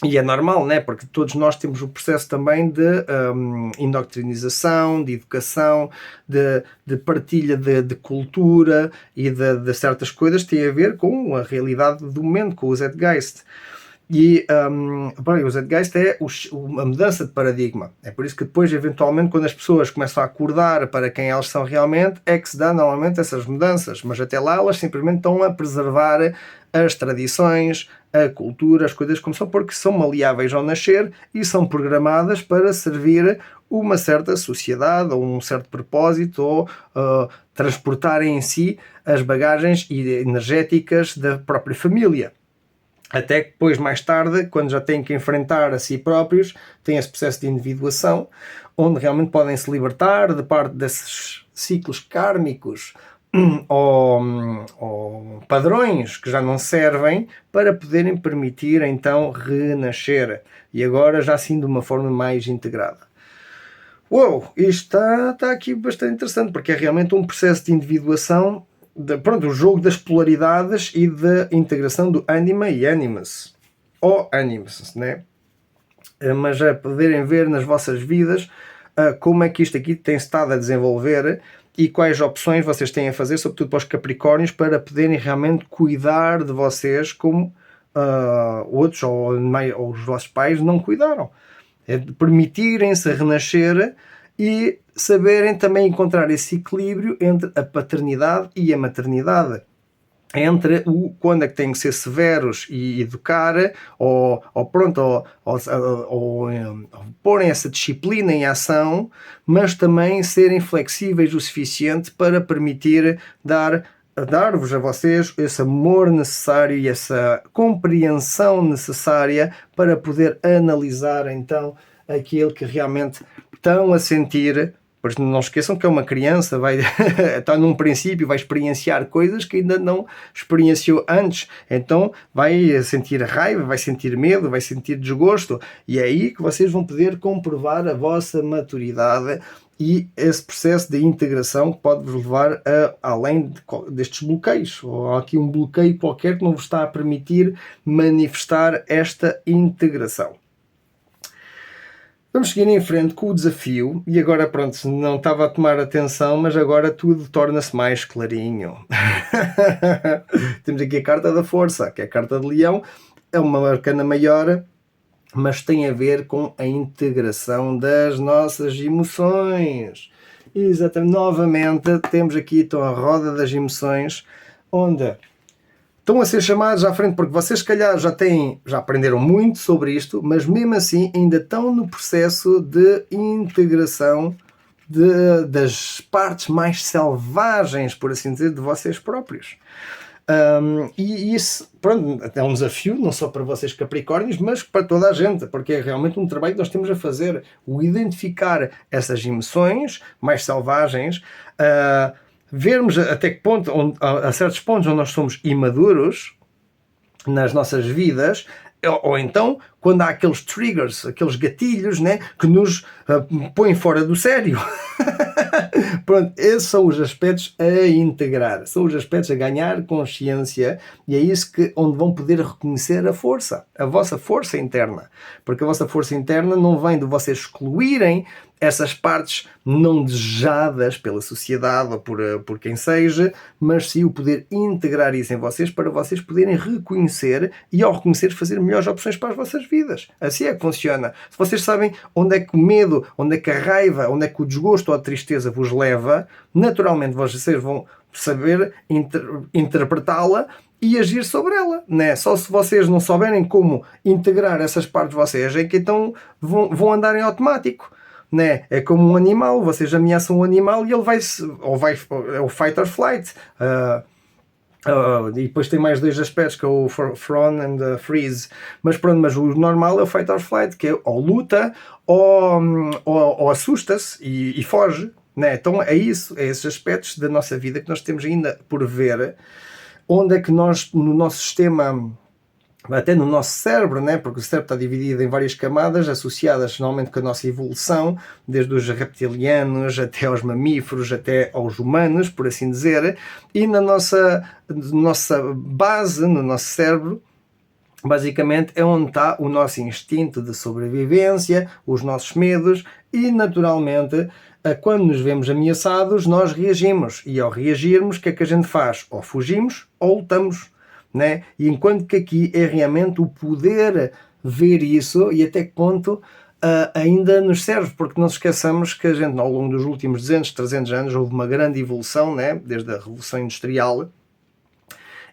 e é normal, né? Porque todos nós temos o processo também de indoctrinização, de educação, de partilha de cultura e de certas coisas que têm a ver com a realidade do momento, com o Zeitgeist. E o Zeitgeist é a mudança de paradigma. É por isso que depois, eventualmente, quando as pessoas começam a acordar para quem elas são realmente, é que se dá normalmente essas mudanças. Mas até lá elas simplesmente estão a preservar as tradições, a cultura, as coisas como são, porque são maleáveis ao nascer e são programadas para servir uma certa sociedade ou um certo propósito, ou transportarem em si as bagagens energéticas da própria família. Até que depois, mais tarde, quando já têm que enfrentar a si próprios, têm esse processo de individuação, onde realmente podem se libertar de parte desses ciclos kármicos ou padrões que já não servem, para poderem permitir então renascer, e agora já assim de uma forma mais integrada. Uou, isto está aqui bastante interessante, porque é realmente um processo de individuação, o jogo das polaridades e da integração do anima e animus, ou animus, né? Mas a poderem ver nas vossas vidas como é que isto aqui tem estado a desenvolver e quais opções vocês têm a fazer, sobretudo para os Capricórnios, para poderem realmente cuidar de vocês como outros ou os vossos pais não cuidaram. É de permitirem-se renascer e saberem também encontrar esse equilíbrio entre a paternidade e a maternidade, entre quando é que têm que ser severos e educar, ou porem essa disciplina em ação, mas também serem flexíveis o suficiente para permitir dar-vos a vocês esse amor necessário e essa compreensão necessária para poder analisar então aquilo que realmente estão a sentir. Pois não esqueçam que é uma criança, está num princípio, vai experienciar coisas que ainda não experienciou antes, então vai sentir raiva, vai sentir medo, vai sentir desgosto, e é aí que vocês vão poder comprovar a vossa maturidade e esse processo de integração que pode vos levar além destes bloqueios, ou há aqui um bloqueio qualquer que não vos está a permitir manifestar esta integração. Vamos seguir em frente com o desafio, e agora pronto, não estava a tomar atenção, mas agora tudo torna-se mais clarinho. Temos aqui a carta da força, que é a carta de leão, é uma arcana maior, mas tem a ver com a integração das nossas emoções. Exatamente, novamente temos aqui então a roda das emoções, onde estão a ser chamados à frente, porque vocês se calhar já aprenderam muito sobre isto, mas mesmo assim ainda estão no processo de integração das partes mais selvagens, por assim dizer, de vocês próprios. E isso, pronto, é um desafio, não só para vocês Capricórnios, mas para toda a gente, porque é realmente um trabalho que nós temos a fazer, o identificar essas emoções mais selvagens, vermos até que ponto, a certos pontos onde nós somos imaduros nas nossas vidas, ou então quando há aqueles triggers, aqueles gatilhos, né, que nos põem fora do sério. Pronto, esses são os aspectos a integrar, são os aspectos a ganhar consciência, e é isso onde vão poder reconhecer a força, a vossa força interna, porque a vossa força interna não vem de vocês excluírem essas partes não desejadas pela sociedade ou por quem seja, mas sim o poder integrar isso em vocês para vocês poderem reconhecer e, ao reconhecer, fazer melhores opções para as vossas vidas. Assim é que funciona. Se vocês sabem onde é que o medo, onde é que a raiva, onde é que o desgosto ou a tristeza vos leva, naturalmente vocês vão saber interpretá-la e agir sobre ela, né? Só se vocês não souberem como integrar essas partes de vocês, é que então vão andar em automático. Né? É como um animal, vocês ameaçam um animal e ele é o fight or flight. E depois tem mais dois aspectos, que é o fawn and freeze. Mas pronto, mas o normal é o fight or flight, que é ou luta ou assusta-se e foge. Né? Então é isso, é esses aspectos da nossa vida que nós temos ainda por ver, onde é que nós, no nosso sistema, até no nosso cérebro, né? Porque o cérebro está dividido em várias camadas associadas normalmente com a nossa evolução, desde os reptilianos até aos mamíferos, até aos humanos, por assim dizer, e na nossa base, no nosso cérebro, basicamente é onde está o nosso instinto de sobrevivência, os nossos medos, e naturalmente quando nos vemos ameaçados nós reagimos, e ao reagirmos o que é que a gente faz? Ou fugimos ou lutamos. né? E enquanto que aqui é realmente o poder ver isso e até que ponto ainda nos serve, porque não se esqueçamos que a gente ao longo dos últimos 200, 300 anos houve uma grande evolução, né? Desde a Revolução Industrial,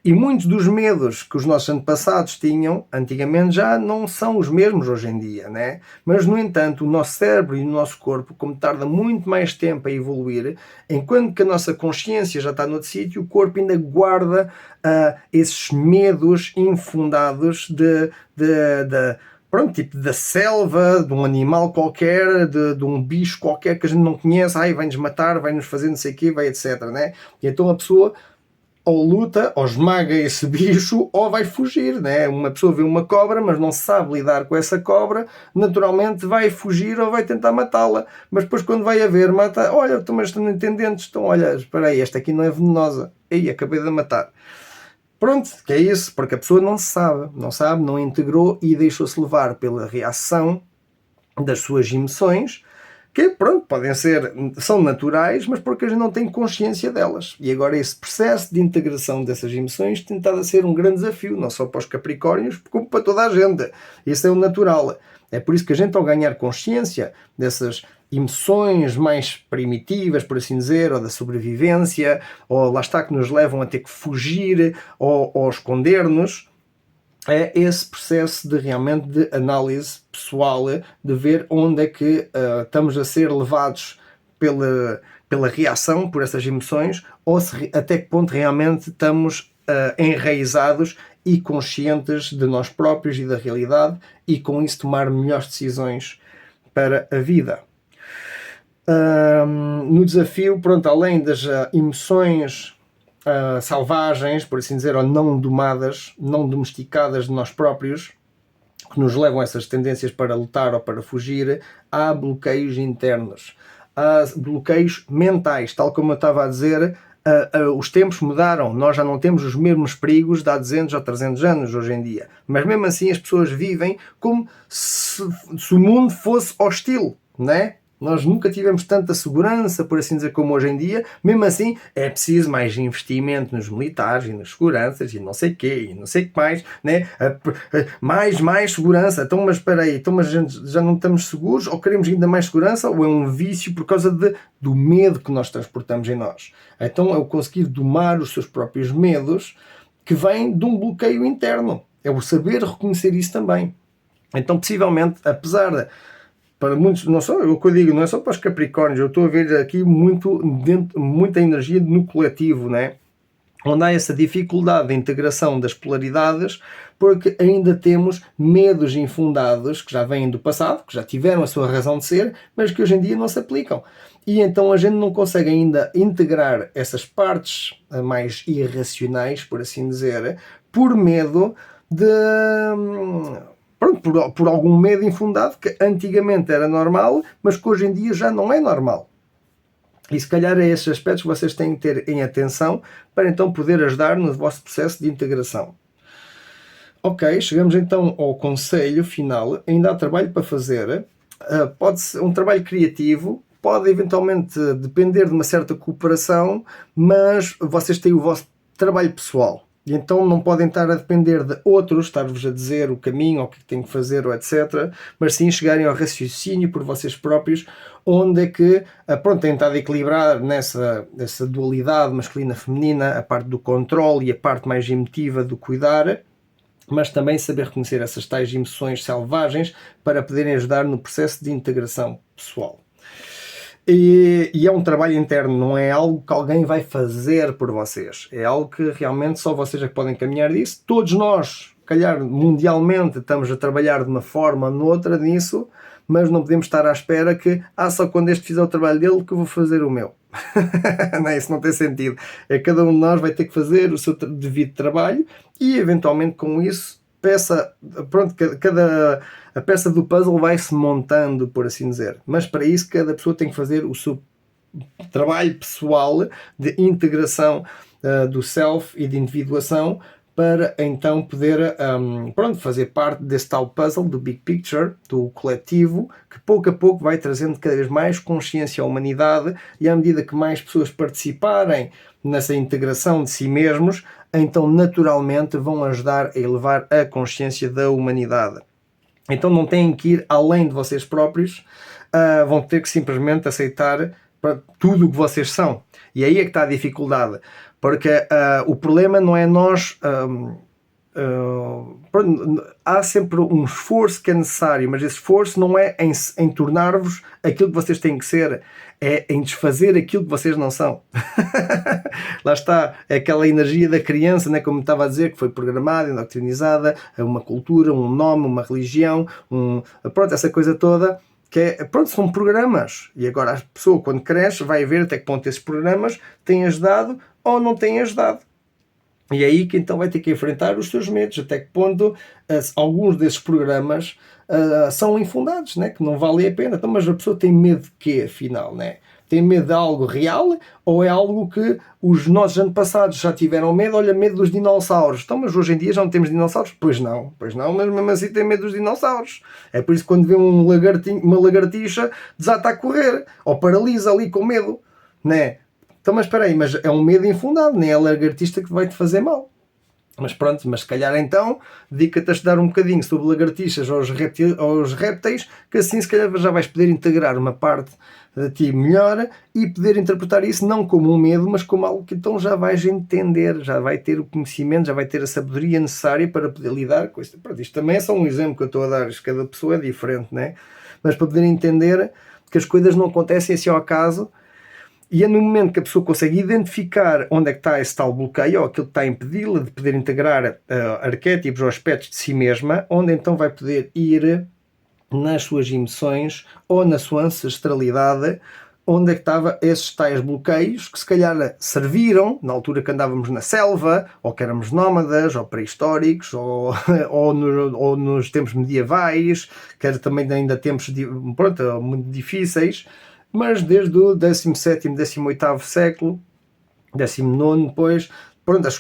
e muitos dos medos que os nossos antepassados tinham antigamente já não são os mesmos hoje em dia, né? Mas, no entanto, o nosso cérebro e o nosso corpo, como tarda muito mais tempo a evoluir, enquanto que a nossa consciência já está noutro sítio, o corpo ainda guarda esses medos infundados pronto, tipo da selva, de um animal qualquer, de um bicho qualquer que a gente não conhece, vai-nos matar, vai-nos fazer não sei o quê, vai etc, né? E então a pessoa ou luta, ou esmaga esse bicho, ou vai fugir, né? Uma pessoa vê uma cobra, mas não sabe lidar com essa cobra, naturalmente vai fugir ou vai tentar matá-la. Mas depois quando vai a ver, mata, olha, mas estão entendentes, então olha, espera aí, esta aqui não é venenosa. Aí, acabei de a matar. Pronto, que é isso, porque a pessoa não sabe, não integrou e deixou-se levar pela reação das suas emoções, que, pronto, são naturais, mas porque a gente não tem consciência delas. E agora esse processo de integração dessas emoções tem estado a ser um grande desafio, não só para os capricórnios, como para toda a gente. Isso é o natural. É por isso que a gente, ao ganhar consciência dessas emoções mais primitivas, por assim dizer, ou da sobrevivência, ou lá está, que nos levam a ter que fugir ou esconder-nos, é esse processo de realmente de análise pessoal, de ver onde é que estamos a ser levados pela reação, por essas emoções, ou até que ponto realmente estamos enraizados e conscientes de nós próprios e da realidade, e com isso tomar melhores decisões para a vida. No desafio, pronto, além das emoções selvagens, por assim dizer, ou não domadas, não domesticadas de nós próprios, que nos levam a essas tendências para lutar ou para fugir, há bloqueios internos, há bloqueios mentais, tal como eu estava a dizer. Os tempos mudaram, nós já não temos os mesmos perigos de há 200 ou 300 anos hoje em dia, mas mesmo assim as pessoas vivem como se o mundo fosse hostil, né? Nós nunca tivemos tanta segurança, por assim dizer, como hoje em dia. Mesmo assim, é preciso mais investimento nos militares e nas seguranças e não sei o quê, e não sei o que mais, né? Mais segurança. Então, mas espera aí, então, mas a gente já não estamos seguros, ou queremos ainda mais segurança, ou é um vício por causa do medo que nós transportamos em nós. Então, é o conseguir domar os seus próprios medos, que vem de um bloqueio interno. É o saber reconhecer isso também. Então, possivelmente, apesar de para muitos, não só o que eu digo, não é só para os capricórnios, eu estou a ver aqui muita energia no coletivo, né? Onde há essa dificuldade de integração das polaridades, porque ainda temos medos infundados que já vêm do passado, que já tiveram a sua razão de ser, mas que hoje em dia não se aplicam. E então a gente não consegue ainda integrar essas partes mais irracionais, por assim dizer, por medo de... Pronto, por algum medo infundado que antigamente era normal, mas que hoje em dia já não é normal. E se calhar é esses aspectos que vocês têm que ter em atenção para então poder ajudar no vosso processo de integração. Ok, chegamos então ao conselho final. Ainda há trabalho para fazer. Pode ser um trabalho criativo, pode eventualmente depender de uma certa cooperação, mas vocês têm o vosso trabalho pessoal. E então não podem estar a depender de outros, estar-vos a dizer o caminho, ou o que têm que fazer, ou etc. Mas sim chegarem ao raciocínio por vocês próprios, onde é que, pronto, têm estado a equilibrar nessa dualidade masculina-feminina, a parte do controle e a parte mais emotiva do cuidar, mas também saber reconhecer essas tais emoções selvagens para poderem ajudar no processo de integração pessoal. E é um trabalho interno, não é algo que alguém vai fazer por vocês. É algo que realmente só vocês é que podem caminhar disso. Todos nós, calhar mundialmente, estamos a trabalhar de uma forma ou noutra nisso, mas não podemos estar à espera que só quando este fizer o trabalho dele que eu vou fazer o meu. Não, isso não tem sentido. Cada um de nós vai ter que fazer o seu devido trabalho e eventualmente com isso a peça do puzzle vai-se montando, por assim dizer. Mas para isso cada pessoa tem que fazer o seu trabalho pessoal de integração do self e de individuação para então poder fazer parte desse tal puzzle, do big picture, do coletivo, que pouco a pouco vai trazendo cada vez mais consciência à humanidade, e à medida que mais pessoas participarem nessa integração de si mesmos, então naturalmente vão ajudar a elevar a consciência da humanidade. Então não têm que ir além de vocês próprios, vão ter que simplesmente aceitar tudo o que vocês são. E aí é que está a dificuldade, porque o problema não é nós... há sempre um esforço que é necessário, mas esse esforço não é em tornar-vos aquilo que vocês têm que ser, é em desfazer aquilo que vocês não são. Lá está, é aquela energia da criança, né, como estava a dizer, que foi programada, indoctrinizada, uma cultura, um nome, uma religião, essa coisa toda, que é, são programas. E agora a pessoa, quando cresce, vai ver até que ponto esses programas têm ajudado ou não têm ajudado. E é aí que então vai ter que enfrentar os seus medos, até que ponto alguns desses programas são infundados, né? Que não valem a pena. Então, mas a pessoa tem medo de quê, afinal? Né? Tem medo de algo real ou é algo que os nossos antepassados já tiveram medo? Olha, medo dos dinossauros. Então, mas hoje em dia já não temos dinossauros? Pois não, mas mesmo assim tem medo dos dinossauros. É por isso que quando vê uma lagartixa desata a correr ou paralisa ali com medo, né? Então, mas espera aí, mas é um medo infundado, nem é a lagartixa que vai te fazer mal. Mas pronto, mas se calhar então dedica-te a estudar um bocadinho sobre lagartixas ou os répteis, que assim se calhar já vais poder integrar uma parte de ti melhor e poder interpretar isso não como um medo, mas como algo que então já vais entender, já vai ter o conhecimento, já vai ter a sabedoria necessária para poder lidar com isto. Pronto, isto também é só um exemplo que eu estou a dar, cada pessoa é diferente, né? Mas para poder entender que as coisas não acontecem assim ao acaso. E é no momento que a pessoa consegue identificar onde é que está esse tal bloqueio, ou aquilo que está a impedi-la de poder integrar arquétipos ou aspectos de si mesma, onde então vai poder ir nas suas emoções ou na sua ancestralidade, onde é que estavam esses tais bloqueios que se calhar serviram na altura que andávamos na selva, ou que éramos nómadas, ou pré-históricos, ou nos tempos medievais, que era também ainda tempos muito difíceis. Mas desde o 17º, 18º século, 19º depois,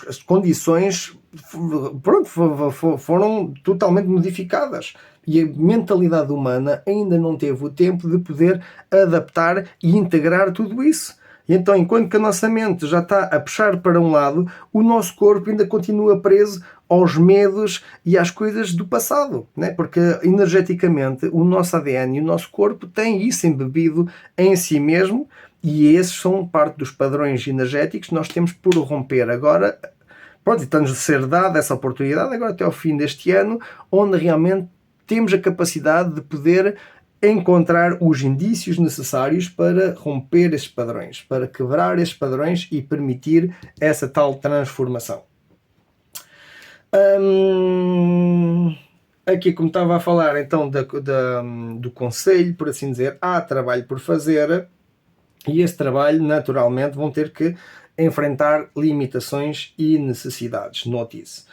as condições foram totalmente modificadas. E a mentalidade humana ainda não teve o tempo de poder adaptar e integrar tudo isso. E então, enquanto que a nossa mente já está a puxar para um lado, o nosso corpo ainda continua preso aos medos e às coisas do passado, né? Porque energeticamente o nosso ADN e o nosso corpo têm isso embebido em si mesmo, e esses são parte dos padrões energéticos que nós temos por romper. Agora, estamos a ser dada essa oportunidade agora até ao fim deste ano, onde realmente temos a capacidade de poder encontrar os indícios necessários para romper esses padrões, para quebrar esses padrões e permitir essa tal transformação. Aqui, como estava a falar então do conselho, por assim dizer, há trabalho por fazer, e esse trabalho naturalmente vão ter que enfrentar limitações e necessidades, note isso.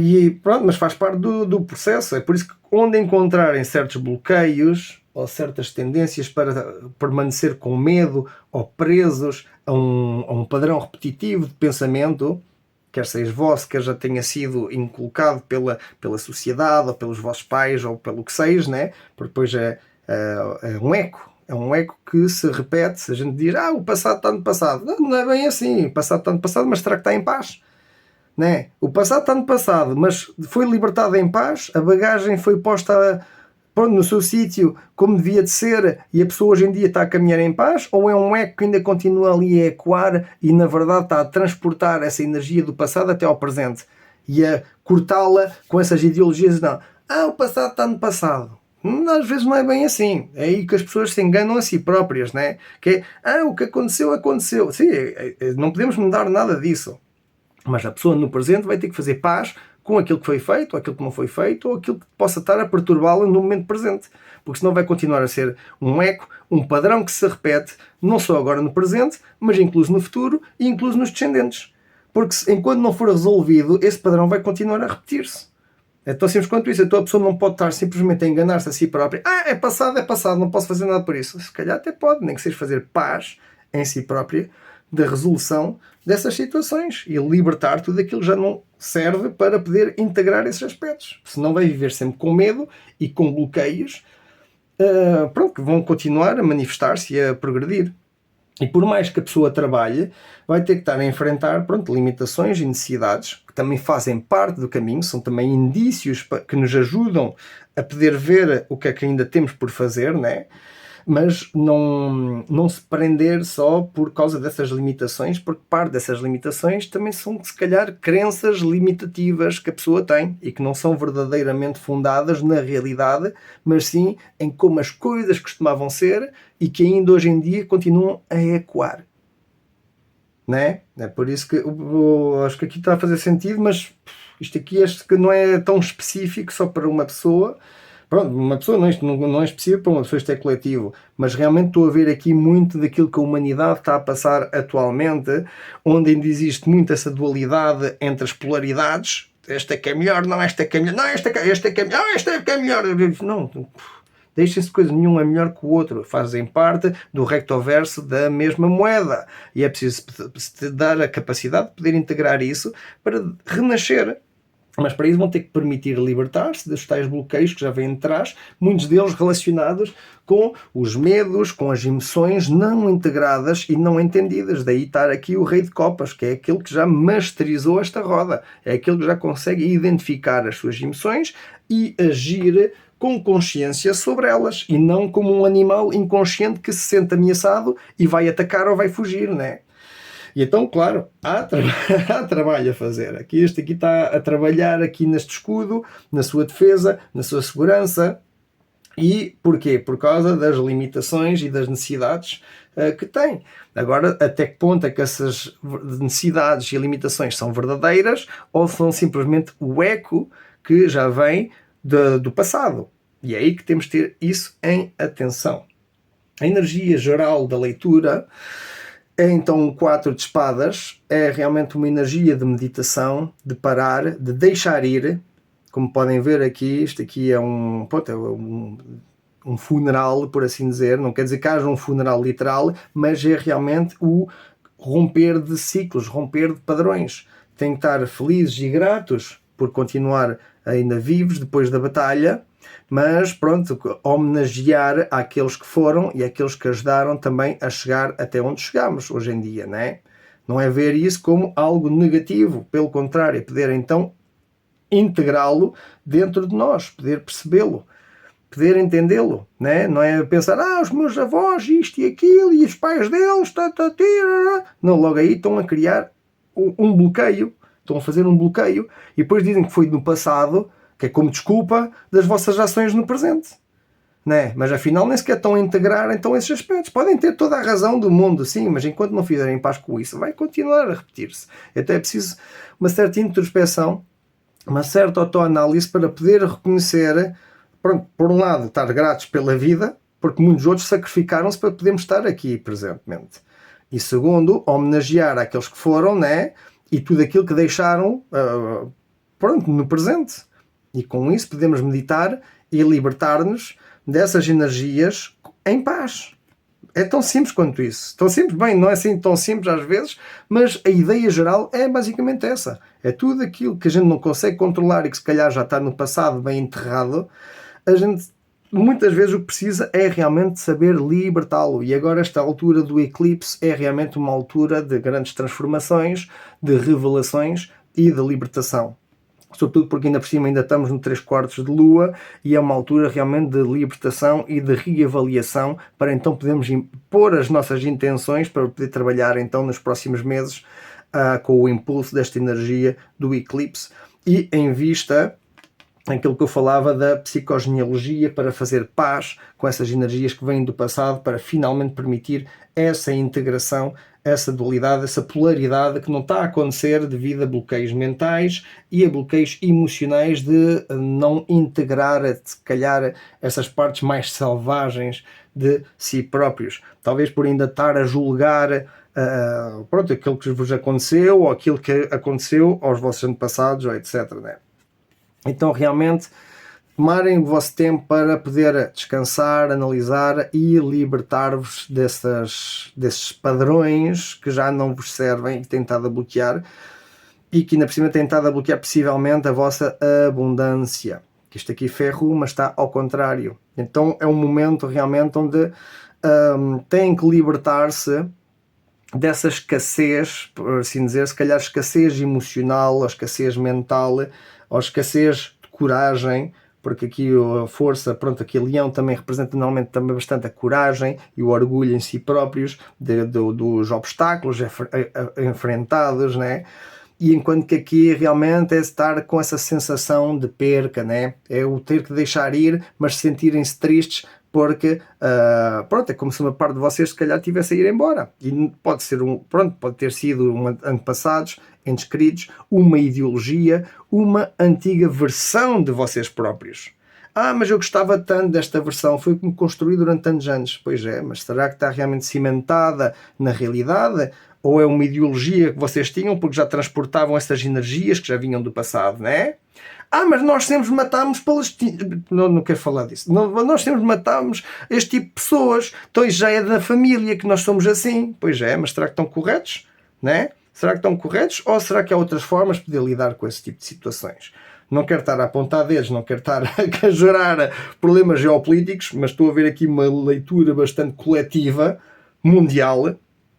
E pronto, mas faz parte do processo. É por isso que onde encontrarem certos bloqueios ou certas tendências para permanecer com medo ou presos a um padrão repetitivo de pensamento, quer seja vosso, quer já tenha sido inculcado pela sociedade ou pelos vossos pais ou pelo que seja, né? Porque depois é um eco. É um eco que se repete. Se a gente diz, o passado está no passado. Não é bem assim. O passado está no passado, mas será que está em paz? Né? O passado está no passado, mas foi libertado em paz, a bagagem foi posta no seu sítio como devia de ser, e a pessoa hoje em dia está a caminhar em paz, ou é um eco que ainda continua ali a ecoar e na verdade está a transportar essa energia do passado até ao presente e a cortá-la com essas ideologias? Não, o passado está no passado. Às vezes não é bem assim. É aí que as pessoas se enganam a si próprias, né? Que é, o que aconteceu, aconteceu. Sim, não podemos mudar nada disso. Mas a pessoa no presente vai ter que fazer paz com aquilo que foi feito, ou aquilo que não foi feito, ou aquilo que possa estar a perturbá-la no momento presente. Porque senão vai continuar a ser um eco, um padrão que se repete, não só agora no presente, mas incluso no futuro e incluso nos descendentes. Porque enquanto não for resolvido, esse padrão vai continuar a repetir-se. É tão simples quanto isso. Então a pessoa não pode estar simplesmente a enganar-se a si própria. É passado, não posso fazer nada por isso. Se calhar até pode, nem que seja fazer paz em si própria, da resolução dessas situações e libertar tudo aquilo que já não serve para poder integrar esses aspectos. Senão vai viver sempre com medo e com bloqueios, que vão continuar a manifestar-se e a progredir. E por mais que a pessoa trabalhe, vai ter que estar a enfrentar limitações e necessidades que também fazem parte do caminho, são também indícios que nos ajudam a poder ver o que é que ainda temos por fazer, né? Mas não se prender só por causa dessas limitações, porque parte dessas limitações também são, se calhar, crenças limitativas que a pessoa tem e que não são verdadeiramente fundadas na realidade, mas sim em como as coisas costumavam ser e que ainda hoje em dia continuam a ecoar. Né? É por isso que acho que aqui está a fazer sentido, mas isto aqui acho que não é tão específico só para uma pessoa. Pronto, uma pessoa não é específico para uma pessoa, isto é coletivo, mas realmente estou a ver aqui muito daquilo que a humanidade está a passar atualmente, onde ainda existe muito essa dualidade entre as polaridades. Esta é que é melhor, não, esta é que é melhor, não, esta é que é melhor, esta é que é melhor. Não, deixem-se coisa, nenhum é melhor que o outro, fazem parte do rectoverso da mesma moeda e é preciso dar a capacidade de poder integrar isso para renascer. Mas para isso vão ter que permitir libertar-se dos tais bloqueios que já vêm de trás, muitos deles relacionados com os medos, com as emoções não integradas e não entendidas. Daí estar aqui o Rei de Copas, que é aquele que já masterizou esta roda, é aquele que já consegue identificar as suas emoções e agir com consciência sobre elas, e não como um animal inconsciente que se sente ameaçado e vai atacar ou vai fugir, né? E então, claro, há trabalho a fazer. Este aqui está a trabalhar aqui neste escudo, na sua defesa, na sua segurança. E porquê? Por causa das limitações e das necessidades que tem. Agora, até que ponto é que essas necessidades e limitações são verdadeiras ou são simplesmente o eco que já vem do passado? E é aí que temos de ter isso em atenção. A energia geral da leitura é então o 4 de espadas, é realmente uma energia de meditação, de parar, de deixar ir. Como podem ver aqui, isto aqui é um funeral, por assim dizer. Não quer dizer que haja um funeral literal, mas é realmente o romper de ciclos, romper de padrões. Tem que estar felizes e gratos por continuar ainda vivos depois da batalha, mas pronto, homenagear àqueles que foram e àqueles que ajudaram também a chegar até onde chegamos hoje em dia, né? Não é ver isso como algo negativo, pelo contrário, é poder então integrá-lo dentro de nós, poder percebê-lo, poder entendê-lo, né? Não é pensar, os meus avós, isto e aquilo, e os pais deles, não, logo aí estão a criar um bloqueio, estão a fazer um bloqueio, e depois dizem que foi no passado, que é como desculpa das vossas ações no presente, né? Mas afinal nem sequer estão a integrar então esses aspectos. Podem ter toda a razão do mundo, sim, mas enquanto não fizerem paz com isso, vai continuar a repetir-se. Então é preciso uma certa introspeção, uma certa autoanálise para poder reconhecer, pronto, por um lado, estar gratos pela vida, porque muitos outros sacrificaram-se para podermos estar aqui presentemente. E segundo, homenagear aqueles que foram, né? E tudo aquilo que deixaram, no presente. E com isso podemos meditar e libertar-nos dessas energias em paz. É tão simples quanto isso. Tão simples, bem, não é assim tão simples às vezes, mas a ideia geral é basicamente essa. É tudo aquilo que a gente não consegue controlar e que se calhar já está no passado bem enterrado, a gente muitas vezes o que precisa é realmente saber libertá-lo. E agora esta altura do eclipse é realmente uma altura de grandes transformações, de revelações e de libertação. Sobretudo porque ainda por cima ainda estamos no 3/4 de lua e é uma altura realmente de libertação e de reavaliação para então podermos pôr as nossas intenções para poder trabalhar então nos próximos meses com o impulso desta energia do eclipse e em vista aquilo que eu falava da psicogenealogia para fazer paz com essas energias que vêm do passado para finalmente permitir essa integração, essa dualidade, essa polaridade que não está a acontecer devido a bloqueios mentais e a bloqueios emocionais de não integrar, se calhar, essas partes mais selvagens de si próprios. Talvez por ainda estar a julgar aquilo que vos aconteceu ou aquilo que aconteceu aos vossos antepassados, ou etc. Né? Então realmente tomarem o vosso tempo para poder descansar, analisar e libertar-vos desses padrões que já não vos servem e que têm estado a bloquear, e que ainda por cima têm estado a bloquear possivelmente a vossa abundância. Que isto aqui ferro, mas está ao contrário. Então é um momento realmente onde têm que libertar-se dessa escassez, por assim dizer, se calhar escassez emocional, ou escassez mental, ou escassez de coragem, porque aqui a força, pronto, aqui leão também representa normalmente também bastante a coragem e o orgulho em si próprios, dos obstáculos enfrentados, né? E enquanto que aqui realmente é estar com essa sensação de perca, né? É o ter que deixar ir, mas sentirem-se tristes porque, pronto, é como se uma parte de vocês se calhar tivesse a ir embora. E pode ser pode ter sido antepassados, entes queridos, uma ideologia, uma antiga versão de vocês próprios. Mas eu gostava tanto desta versão, foi como construí durante tantos anos. Pois é, mas será que está realmente cimentada na realidade? Ou é uma ideologia que vocês tinham porque já transportavam essas energias que já vinham do passado, não é? Mas nós sempre matámos palestinos. Não quero falar disso. Nós sempre matámos este tipo de pessoas. Então já é da família que nós somos assim. Pois é, mas será que estão corretos? Não é? Será que estão corretos? Ou será que há outras formas de poder lidar com esse tipo de situações? Não quero estar a apontar dedos, não quero estar a gerar problemas geopolíticos, mas estou a ver aqui uma leitura bastante coletiva, mundial,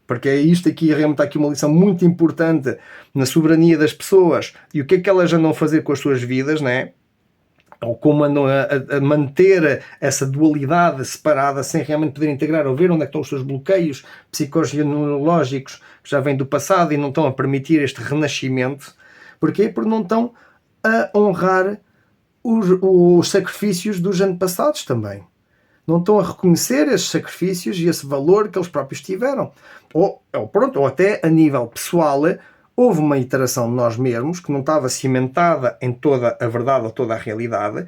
porque é isto aqui, realmente está aqui uma lição muito importante na soberania das pessoas e o que é que elas andam a fazer com as suas vidas, não é? Ou como andam a manter essa dualidade separada sem realmente poder integrar ou ver onde é que estão os seus bloqueios psicológicos que já vêm do passado e não estão a permitir este renascimento. Porquê? Porque não estão a honrar os sacrifícios dos antepassados também. Não estão a reconhecer esses sacrifícios e esse valor que eles próprios tiveram. Ou até a nível pessoal, houve uma iteração de nós mesmos que não estava cimentada em toda a verdade ou toda a realidade.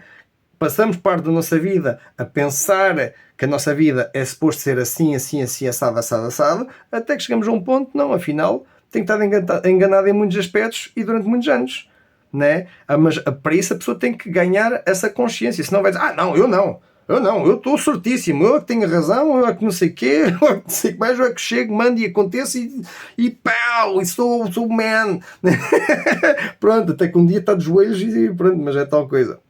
Passamos parte da nossa vida a pensar que a nossa vida é suposto ser assim, assim, assim, assado, assado, assado, até que chegamos a um ponto, não, afinal, tenho estado enganado em muitos aspectos e durante muitos anos. Né? Mas para isso a pessoa tem que ganhar essa consciência, senão vai dizer, não, eu estou certíssimo, eu é que tenho razão, eu é que não sei o quê, eu é que não sei o que mais, eu é que chego, mando e aconteça e pau, e sou o man. Pronto, até que um dia está de joelhos e pronto, mas é tal coisa.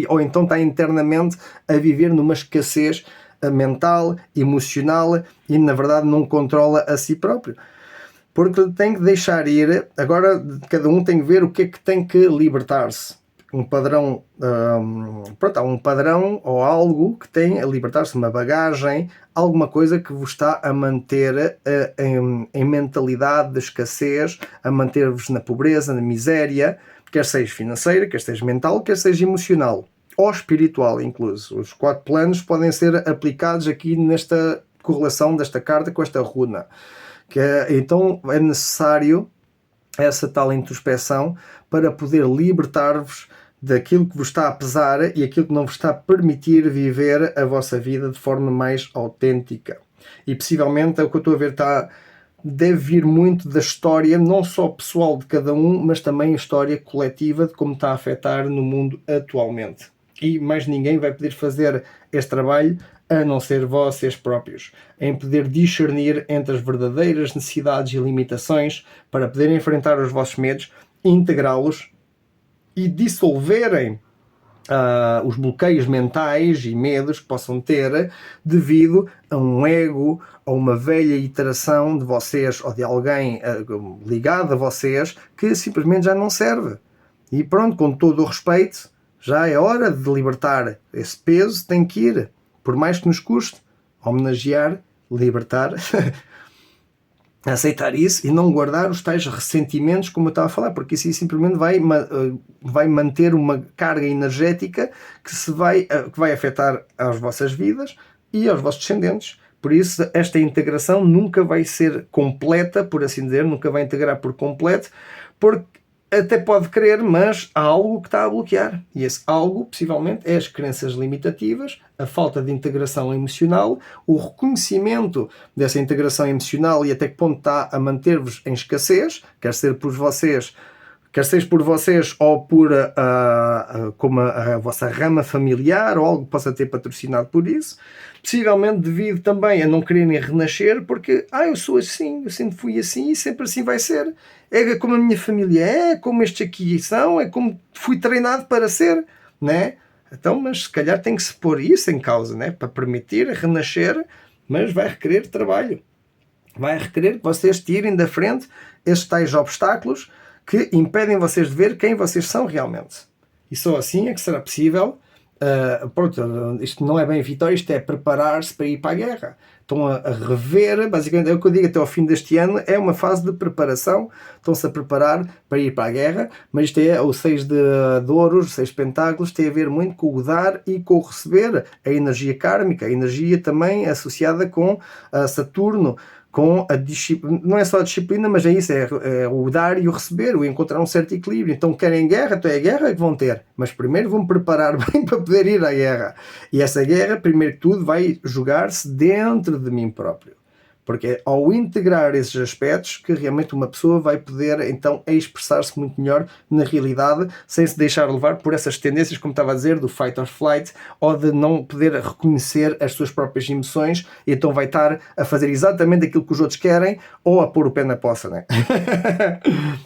Ou então está internamente a viver numa escassez mental, emocional e na verdade não controla a si próprio. Porque tem que deixar ir, agora cada um tem que ver o que é que tem que libertar-se. Um padrão, há um padrão ou algo que tem a libertar-se, uma bagagem, alguma coisa que vos está a manter em mentalidade de escassez, a manter-vos na pobreza, na miséria, quer seja financeira, quer seja mental, quer seja emocional ou espiritual incluso. Os 4 planos podem ser aplicados aqui nesta correlação desta carta com esta runa. Então é necessário essa tal introspeção para poder libertar-vos daquilo que vos está a pesar e aquilo que não vos está a permitir viver a vossa vida de forma mais autêntica. E possivelmente é o que eu estou a ver, deve vir muito da história, não só pessoal de cada um, mas também a história coletiva de como está a afetar no mundo atualmente. E mais ninguém vai poder fazer este trabalho a não ser vocês próprios, em poder discernir entre as verdadeiras necessidades e limitações para poderem enfrentar os vossos medos, integrá-los e dissolverem os bloqueios mentais e medos que possam ter devido a um ego ou uma velha iteração de vocês ou de alguém ligado a vocês que simplesmente já não serve. E pronto, com todo o respeito, já é hora de libertar esse peso, tem que ir. Por mais que nos custe, homenagear, libertar, aceitar isso e não guardar os tais ressentimentos, como eu estava a falar, porque isso simplesmente vai manter uma carga energética que vai afetar as vossas vidas e aos vossos descendentes. Por isso, esta integração nunca vai ser completa, por assim dizer, nunca vai integrar por completo, porque até pode querer, mas há algo que está a bloquear. E esse algo, possivelmente, é as crenças limitativas, a falta de integração emocional, o reconhecimento dessa integração emocional e até que ponto está a manter-vos em escassez, quer ser por vocês quer seja por vocês ou por como a vossa rama familiar ou algo que possa ter patrocinado por isso, possivelmente devido também a não quererem renascer, porque eu sou assim, eu sempre fui assim e sempre assim vai ser, é como a minha família é como estes aqui são, é como fui treinado para ser, né? Então, mas se calhar tem que se pôr isso em causa, né? Para permitir renascer, mas vai requerer trabalho. Vai requerer que vocês tirem da frente estes tais obstáculos que impedem vocês de ver quem vocês são realmente. E só assim é que será possível. Pronto, isto não é bem vitória, isto é preparar-se para ir para a guerra. Estão a rever, basicamente é o que eu digo, até ao fim deste ano é uma fase de preparação, estão-se a preparar para ir para a guerra, mas isto é o 6 de ouros, o 6 de pentáculos, tem a ver muito com o dar e com o receber, a energia kármica, a energia também associada com Saturno, com a disciplina, não é só a disciplina, mas é isso, é o dar e o receber, o encontrar um certo equilíbrio. Então querem guerra, então é a guerra que vão ter, mas primeiro vão preparar bem para poder ir à guerra, e essa guerra, primeiro que tudo, vai jogar-se dentro de mim próprio, porque é ao integrar esses aspectos que realmente uma pessoa vai poder então expressar-se muito melhor na realidade, sem se deixar levar por essas tendências, como estava a dizer, do fight or flight, ou de não poder reconhecer as suas próprias emoções, e então vai estar a fazer exatamente aquilo que os outros querem, ou a pôr o pé na poça, né?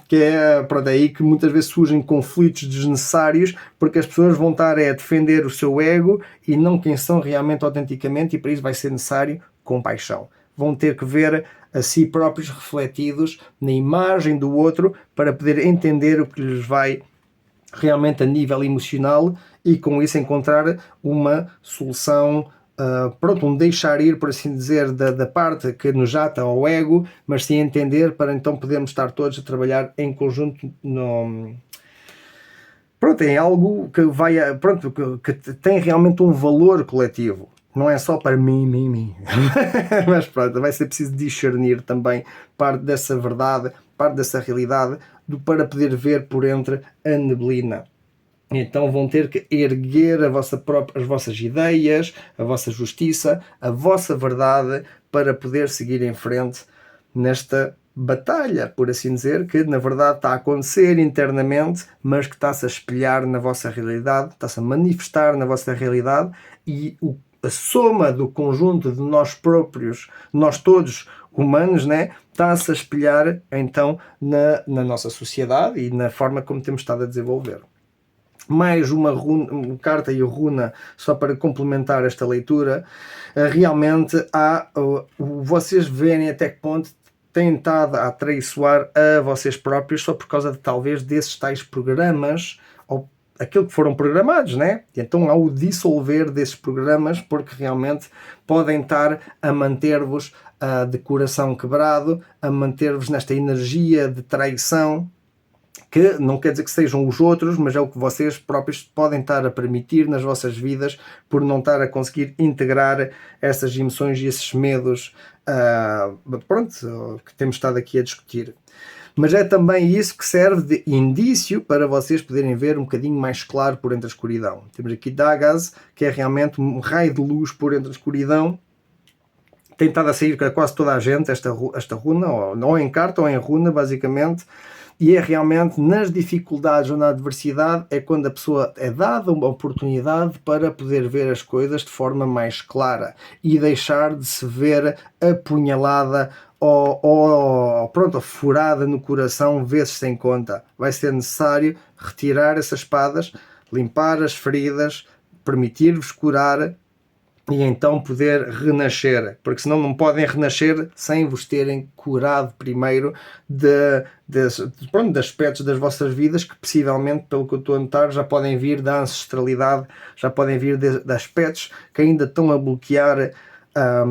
Que é, pronto, é aí que muitas vezes surgem conflitos desnecessários, porque as pessoas vão estar a defender o seu ego e não quem são realmente autenticamente, e para isso vai ser necessário compaixão. Vão ter que ver a si próprios refletidos na imagem do outro para poder entender o que lhes vai realmente a nível emocional e com isso encontrar uma solução, pronto, um deixar ir, por assim dizer, da parte que nos jata ao ego, mas sim entender para então podermos estar todos a trabalhar em conjunto pronto, em algo que vai, pronto, que tem realmente um valor coletivo. Não é só para mim. Mas pronto, vai ser preciso discernir também parte dessa verdade, parte dessa realidade, para poder ver por entre a neblina. Então vão ter que erguer as vossas ideias, a vossa justiça, a vossa verdade, para poder seguir em frente nesta batalha, por assim dizer, que na verdade está a acontecer internamente, mas que está-se a espelhar na vossa realidade, está-se a manifestar na vossa realidade, e a soma do conjunto de nós próprios, nós todos humanos, né, está-se a espelhar então na nossa sociedade e na forma como temos estado a desenvolver. Mais uma carta e runa só para complementar esta leitura. Realmente vocês verem até que ponto têm estado a atraiçoar a vocês próprios só por causa de talvez desses tais programas ou aquilo que foram programados, né? E então ao dissolver desses programas, porque realmente podem estar a manter-vos de coração quebrado, a manter-vos nesta energia de traição, que não quer dizer que sejam os outros, mas é o que vocês próprios podem estar a permitir nas vossas vidas por não estar a conseguir integrar essas emoções e esses medos, pronto, que temos estado aqui a discutir. Mas é também isso que serve de indício para vocês poderem ver um bocadinho mais claro por entre a escuridão. Temos aqui Dagaz, que é realmente um raio de luz por entre a escuridão. Tem estado a sair para quase toda a gente esta runa, ou em carta ou em runa, basicamente. E é realmente nas dificuldades ou na adversidade é quando a pessoa é dada uma oportunidade para poder ver as coisas de forma mais clara e deixar de se ver apunhalada ou pronto, furada no coração vezes sem conta. Vai ser necessário retirar essas espadas, limpar as feridas, permitir-vos curar e então poder renascer, porque senão não podem renascer sem vos terem curado primeiro de aspectos das vossas vidas que possivelmente, pelo que eu estou a notar, já podem vir da ancestralidade, já podem vir de aspectos que ainda estão a bloquear a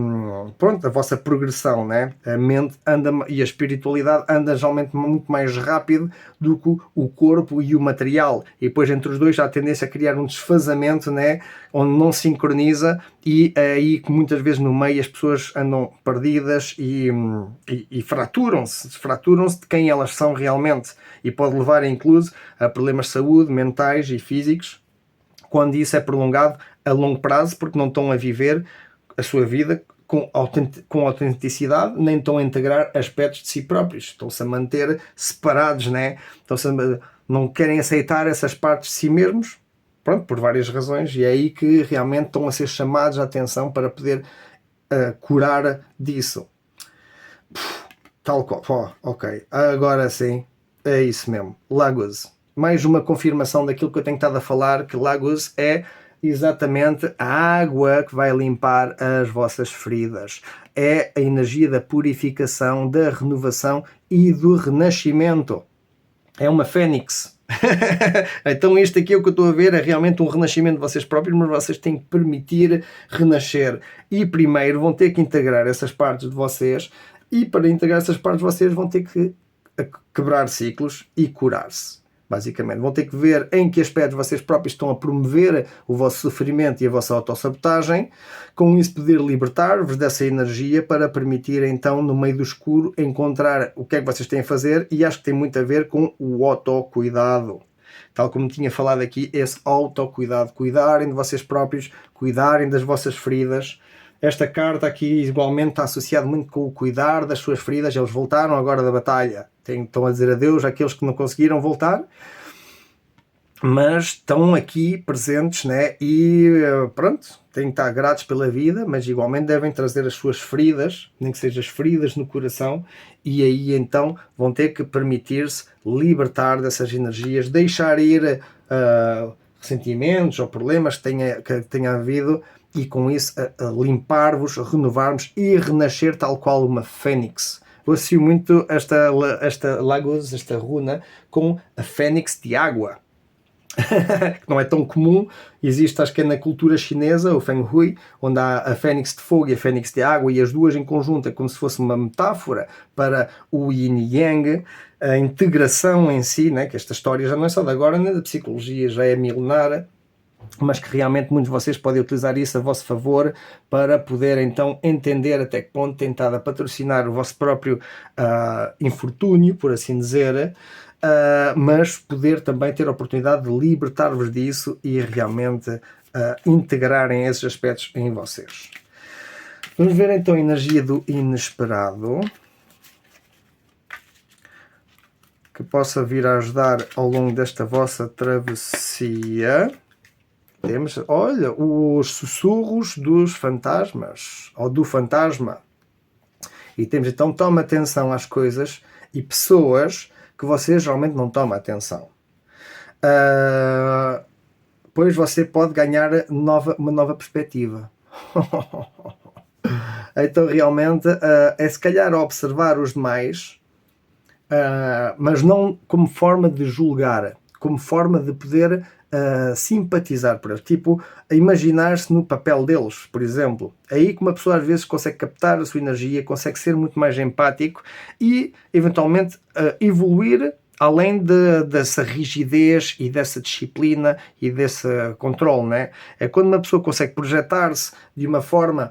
vossa progressão, né? A mente anda e a espiritualidade anda geralmente muito mais rápido do que o corpo e o material, e depois entre os dois há a tendência a criar um desfazamento, né? Onde não sincroniza, e é aí que muitas vezes no meio as pessoas andam perdidas e fraturam-se de quem elas são realmente, e pode levar incluso a problemas de saúde mentais e físicos quando isso é prolongado a longo prazo, porque não estão a viver a sua vida com autenticidade, nem estão a integrar aspectos de si próprios, estão-se a manter separados, né? Não querem aceitar essas partes de si mesmos, pronto, por várias razões, e é aí que realmente estão a ser chamados a atenção para poder curar disso. Tal qual, ok, agora sim, é isso mesmo, Laguz. Mais uma confirmação daquilo que eu tenho estado a falar, que Laguz é exatamente a água que vai limpar as vossas feridas. É a energia da purificação, da renovação e do renascimento. É uma fênix. Então isto aqui é o que eu estou a ver, é realmente um renascimento de vocês próprios, mas vocês têm que permitir renascer. E primeiro vão ter que integrar essas partes de vocês, e para integrar essas partes de vocês vão ter que quebrar ciclos e curar-se. Basicamente, vão ter que ver em que aspectos vocês próprios estão a promover o vosso sofrimento e a vossa autossabotagem, com isso poder libertar-vos dessa energia para permitir então, no meio do escuro, encontrar o que é que vocês têm a fazer, e acho que tem muito a ver com o autocuidado. Tal como tinha falado aqui, esse autocuidado, cuidarem de vocês próprios, cuidarem das vossas feridas. Esta carta aqui igualmente está associada muito com o cuidar das suas feridas. Eles voltaram agora da batalha. Estão a dizer adeus àqueles que não conseguiram voltar, mas estão aqui presentes, né? E pronto, têm que estar gratos pela vida, mas igualmente devem trazer as suas feridas, nem que sejam as feridas no coração, e aí então vão ter que permitir-se libertar dessas energias, deixar ir ressentimentos ou problemas que tenha havido, e com isso a limpar-vos, a renovar-vos e renascer tal qual uma fênix. Eu associo muito esta Laguz, esta runa, com a fênix de água. Que não é tão comum, existe acho que é na cultura chinesa, o Feng Hui, onde há a fênix de fogo e a fênix de água, e as duas em conjunto é como se fosse uma metáfora para o yin e yang, a integração em si, né? Que esta história já não é só de agora, nem da psicologia, já é milenar, mas que realmente muitos de vocês podem utilizar isso a vosso favor para poder então entender até que ponto tem estado a patrocinar o vosso próprio infortúnio, por assim dizer, mas poder também ter a oportunidade de libertar-vos disso e realmente integrarem esses aspectos em vocês. Vamos ver então a energia do inesperado, que possa vir a ajudar ao longo desta vossa travessia. Temos, olha, os sussurros dos fantasmas, ou do fantasma. E temos então, toma atenção às coisas e pessoas que você geralmente não toma atenção. Pois você pode ganhar uma nova perspectiva. Então realmente é se calhar observar os demais, mas não como forma de julgar, como forma de poder simpatizar por eles, tipo, a imaginar-se no papel deles, por exemplo. É aí que uma pessoa às vezes consegue captar a sua energia, consegue ser muito mais empático e eventualmente evoluir além dessa rigidez e dessa disciplina e desse controle, né? É quando uma pessoa consegue projetar-se de uma forma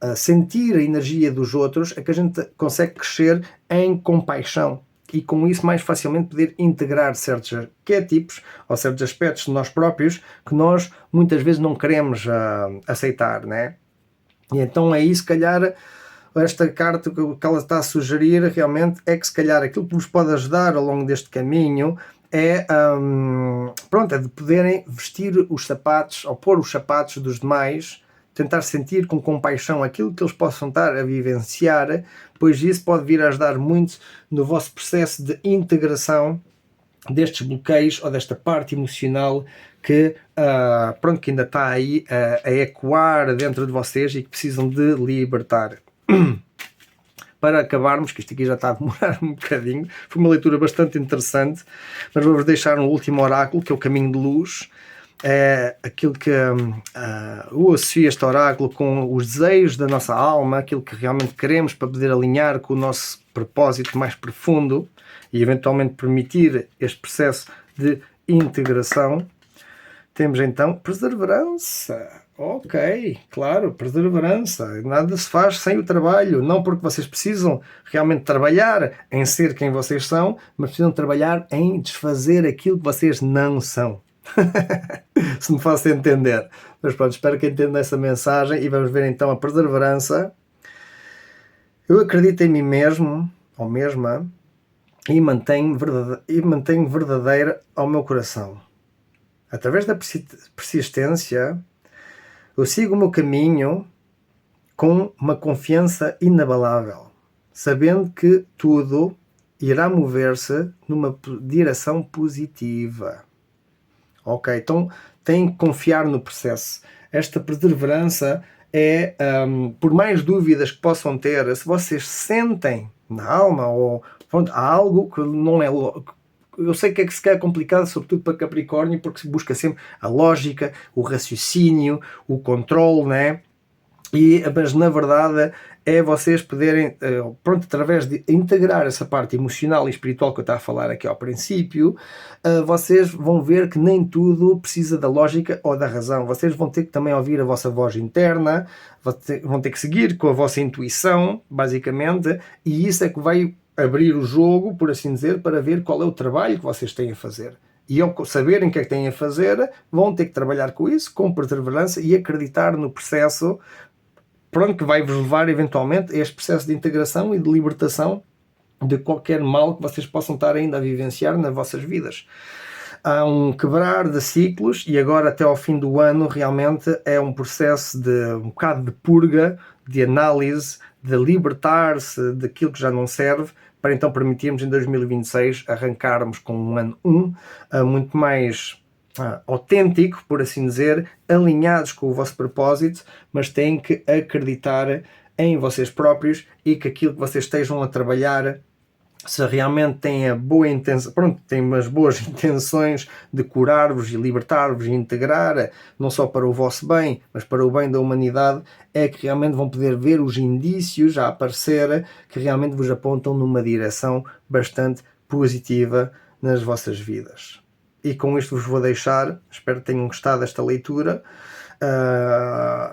a sentir a energia dos outros, é que a gente consegue crescer em compaixão. E com isso mais facilmente poder integrar certos arquétipos ou certos aspectos de nós próprios que nós muitas vezes não queremos aceitar, né? E então é isso, se calhar, esta carta que ela está a sugerir realmente é que se calhar aquilo que vos pode ajudar ao longo deste caminho é, é de poderem vestir os sapatos ou pôr os sapatos dos demais, tentar sentir com compaixão aquilo que eles possam estar a vivenciar, pois isso pode vir a ajudar muito no vosso processo de integração destes bloqueios ou desta parte emocional que, que ainda está aí a ecoar dentro de vocês e que precisam de libertar. Para acabarmos, que isto aqui já está a demorar um bocadinho, foi uma leitura bastante interessante, mas vou-vos deixar um último oráculo, que é o Caminho de Luz. É aquilo que eu associo este oráculo com os desejos da nossa alma, aquilo que realmente queremos para poder alinhar com o nosso propósito mais profundo e eventualmente permitir este processo de integração. Temos então perseverança. Ok, claro, perseverança. Nada se faz sem o trabalho, não porque vocês precisam realmente trabalhar em ser quem vocês são, mas precisam trabalhar em desfazer aquilo que vocês não são. Se me faço entender. Mas pronto, espero que entenda essa mensagem e vamos ver então a perseverança. Eu acredito em mim mesmo, ou mesma, e mantenho verdadeira ao meu coração. Através da persistência, eu sigo o meu caminho com uma confiança inabalável, sabendo que tudo irá mover-se numa direção positiva. Ok, então tem que confiar no processo. Esta perseverança é, por mais dúvidas que possam ter, se vocês sentem na alma ou pronto, há algo que não é eu sei que é que se quer complicado, sobretudo para Capricórnio, porque se busca sempre a lógica, o raciocínio, o controle, né? Mas na verdade é vocês poderem, pronto, através de integrar essa parte emocional e espiritual que eu estava a falar aqui ao princípio, vocês vão ver que nem tudo precisa da lógica ou da razão. Vocês vão ter que também ouvir a vossa voz interna, vão ter que seguir com a vossa intuição, basicamente, e isso é que vai abrir o jogo, por assim dizer, para ver qual é o trabalho que vocês têm a fazer. E ao saberem o que é que têm a fazer, vão ter que trabalhar com isso, com perseverança e acreditar no processo, pronto, que vai-vos levar eventualmente a este processo de integração e de libertação de qualquer mal que vocês possam estar ainda a vivenciar nas vossas vidas. Há um quebrar de ciclos e agora até ao fim do ano realmente é um processo de um bocado de purga, de análise, de libertar-se daquilo que já não serve, para então permitirmos em 2026 arrancarmos com um ano 1 muito mais autêntico, por assim dizer, alinhados com o vosso propósito, mas têm que acreditar em vocês próprios e que aquilo que vocês estejam a trabalhar, se realmente têm a boa intenção, pronto, têm umas boas intenções de curar-vos e libertar-vos e integrar, não só para o vosso bem, mas para o bem da humanidade, é que realmente vão poder ver os indícios a aparecer que realmente vos apontam numa direção bastante positiva nas vossas vidas. E com isto vos vou deixar, espero que tenham gostado desta leitura,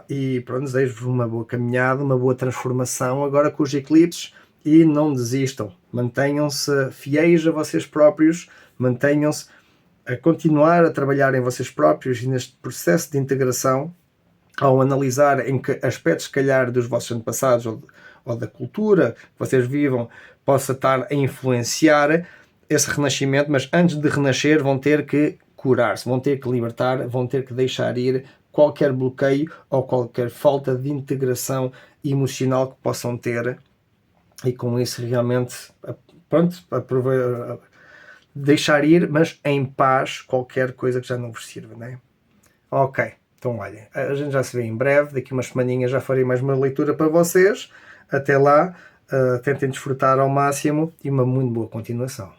e pronto, desejo-vos uma boa caminhada, uma boa transformação agora com os eclipses, e não desistam, mantenham-se fiéis a vocês próprios, mantenham-se a continuar a trabalhar em vocês próprios e neste processo de integração, ao analisar em que aspectos, se calhar, dos vossos antepassados ou da cultura que vocês vivam, possa estar a influenciar esse renascimento, mas antes de renascer vão ter que curar-se, vão ter que libertar, vão ter que deixar ir qualquer bloqueio ou qualquer falta de integração emocional que possam ter, e com isso realmente, pronto, deixar ir, mas em paz, qualquer coisa que já não vos sirva, né? Ok, então olhem, a gente já se vê em breve, daqui umas semaninhas já farei mais uma leitura para vocês. Até lá, tentem desfrutar ao máximo e uma muito boa continuação.